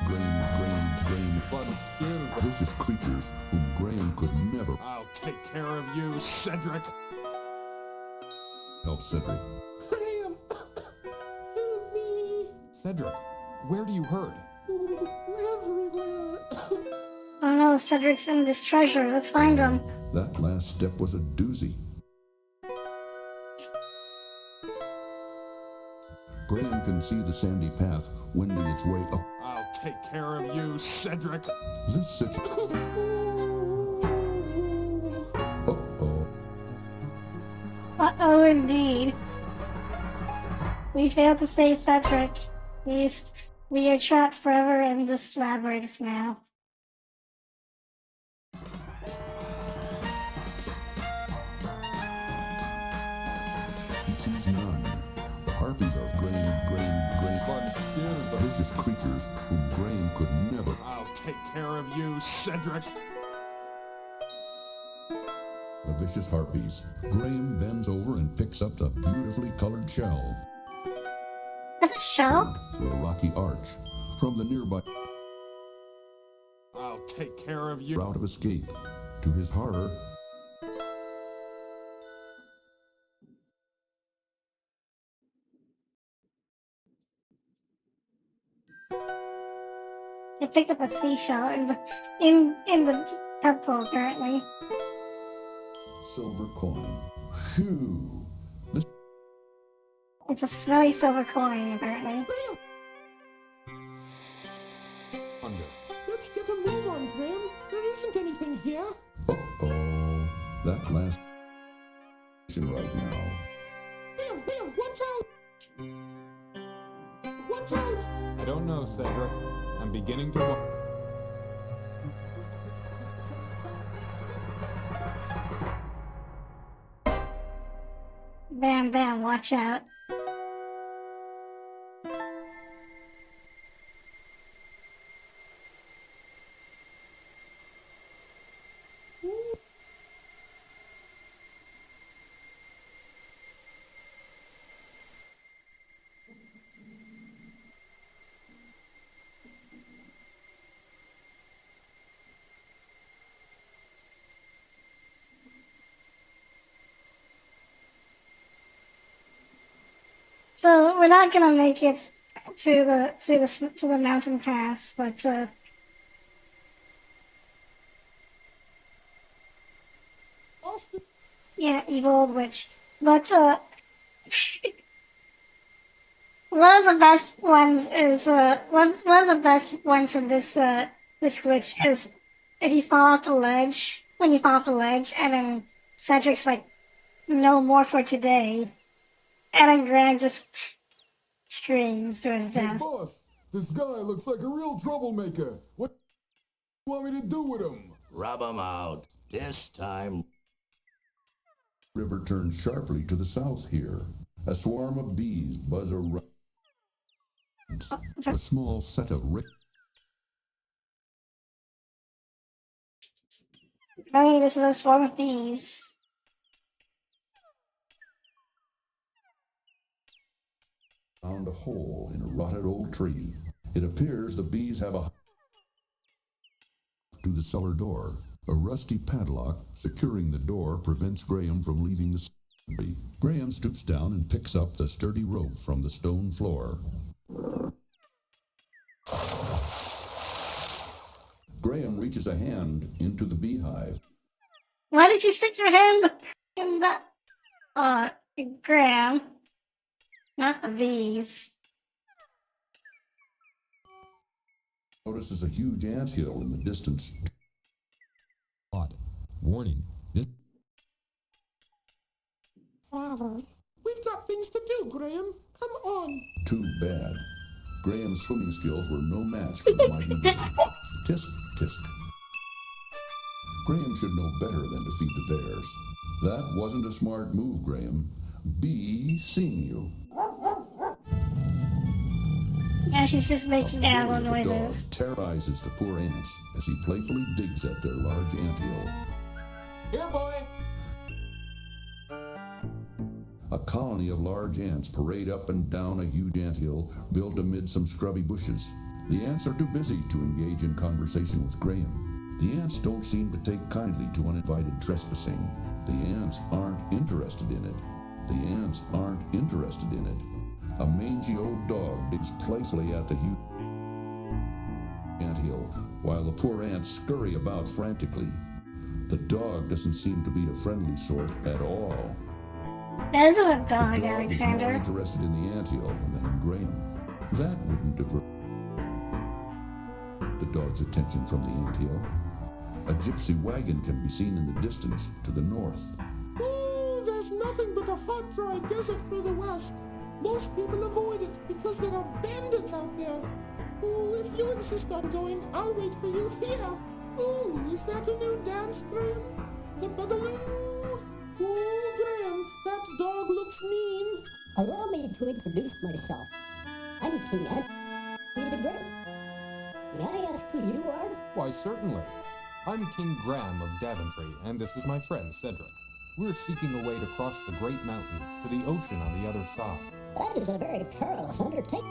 vicious creatures whom Graham could never I'll take care of you, Cedric. help Cedric. Graham! Help me! Cedric, where do you hurt? Everywhere! Oh no, Cedric's in this treasure. Let's find him. That last step was a doozy. Graham can see the sandy path wending its way up. I'll take care of you, Cedric. This situation. Uh-oh. Uh-oh, indeed. We failed to save Cedric. We are trapped forever in this labyrinth now. He sees none. The harpies are vicious creatures whom Graham could never. I'll take care of you, Cedric. The vicious harpies. Graham bends over and picks up the beautifully colored shell. That's a shell? Through a rocky arch from the nearby I'll take care of you. route of escape. To his horror, They picked up a seashell in the temple, apparently. silver coin. Phew! This It's a smelly silver coin, apparently. Let's get a move on, Graham. There isn't anything here. uh-oh. That last right now. Graham, watch out! Watch out! I don't know, Cedric. I'm beginning to... Bam, bam, watch out. So we're not gonna make it to the mountain pass, but yeah, evil old witch. But one of the best ones is one of the best ones from this glitch is if you fall off the ledge, when you fall off the ledge, and then Cedric's like, no more for today, and then Graham just screams to his Hey, death. boss, this guy looks like a real troublemaker. What do you want me to do with him? Rub him out. This time. River turns sharply to the south here. A swarm of bees buzz around. A small set of Oh, this is a swarm of bees. found a hole in a rotted old tree. It appears the bees have a to the cellar door. A rusty padlock securing the door prevents Graham from leaving the tree. Graham stoops down and picks up the sturdy rope from the stone floor. Graham reaches a hand into the beehive. Why did you stick your hand in the Graham? Not the bees. Notices a huge anthill in the distance. Warning. This father. We've got things to do, Graham. Come on. Too bad. Graham's swimming skills were no match for the mighty river. Tisk, tisk. Graham should know better than to feed the bears. That wasn't a smart move, Graham. Bee seen you. Now she's just making animal The dog noises. terrorizes the poor ants as he playfully digs at their large anthill. Here, boy! A colony of large ants parade up and down a huge anthill built amid some scrubby bushes. The ants are too busy to engage in conversation with Graham. The ants don't seem to take kindly to uninvited trespassing. The ants aren't interested in it. The ants aren't interested in it. A mangy old dog digs playfully at the huge anthill while the poor ants scurry about frantically. The dog doesn't seem to be a friendly sort at all. That isn't a dog, The dog is Alexander. more interested in the anthill than in Graham. That wouldn't divert the dog's attention from the anthill. A gypsy wagon can be seen in the distance to the north. Ooh, there's nothing but a hot, dry desert further west. Most people avoid it because there are bandits out there. Ooh, if you insist on going, I'll wait for you here. Ooh, is that a new dance, Graham? The Bugaloo? Ooh, Graham, that dog looks mean. Allow me to introduce myself. I'm King Henry the Great. May I ask who you are? Why, certainly. I'm King Graham of Daventry, and this is my friend, Cedric. We're seeking a way to cross the Great Mountain to the ocean on the other side. That is a very perilous undertaking.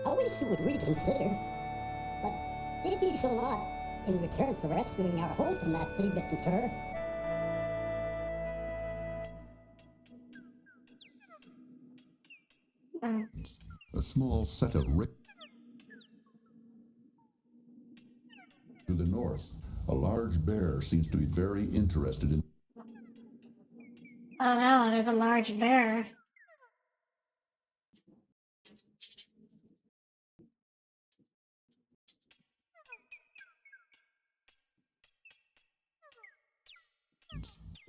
I wish you would reconsider. But if you shall not, in return for rescuing our home from that flea-bitten cur, A small set of to the north. A large bear seems to be very interested in Oh no, there's a large bear.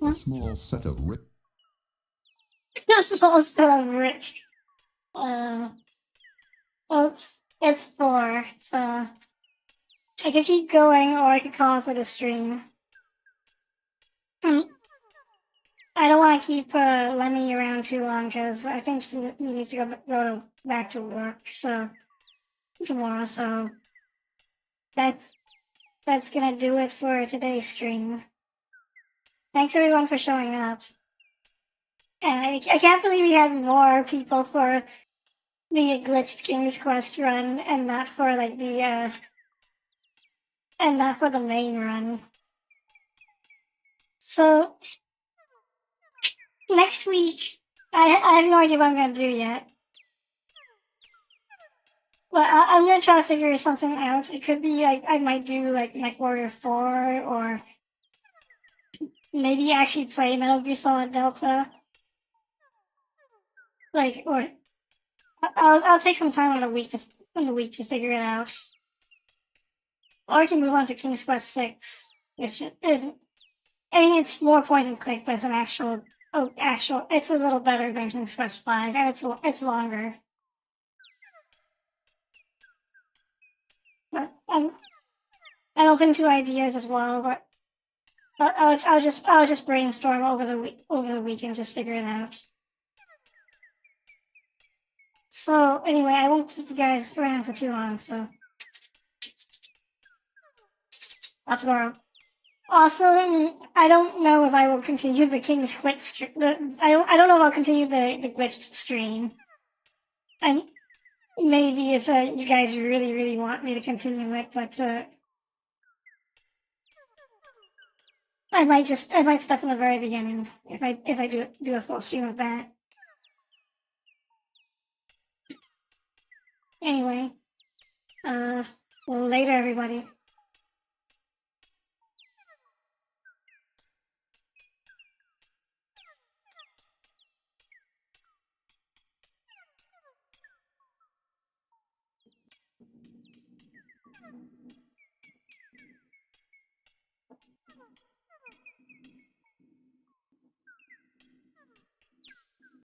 a small set of This is also rich. Oops, it's 4, so I could keep going or I could call it for the stream. I don't want to keep Lemmy around too long because I think he needs to go back to work tomorrow, so that's gonna do it for today's stream. Thanks everyone for showing up. And I can't believe we had more people for the glitched King's Quest run and not for like the and not for the main run. So next week I have no idea what I'm gonna do yet. But I'm gonna try to figure something out. It could be like I might do like MechWarrior 4 or maybe actually play Metal Gear Solid Delta. Like, or I'll take some time on the week to figure it out. Or I can move on to King's Quest 6, which isn't. I mean, it's more point and click, but it's an actual. It's a little better than King's Quest 5, and it's longer. But I'm open to ideas as well. But I'll just brainstorm over the week and just figure it out. So anyway, I won't keep you guys around for too long. So up tomorrow. Also, I don't know if I will continue the King's Quest. I don't know if I'll continue the glitched stream. And maybe if you guys really want me to continue it, but I might start from the very beginning if I do a full stream of that. Anyway, later everybody.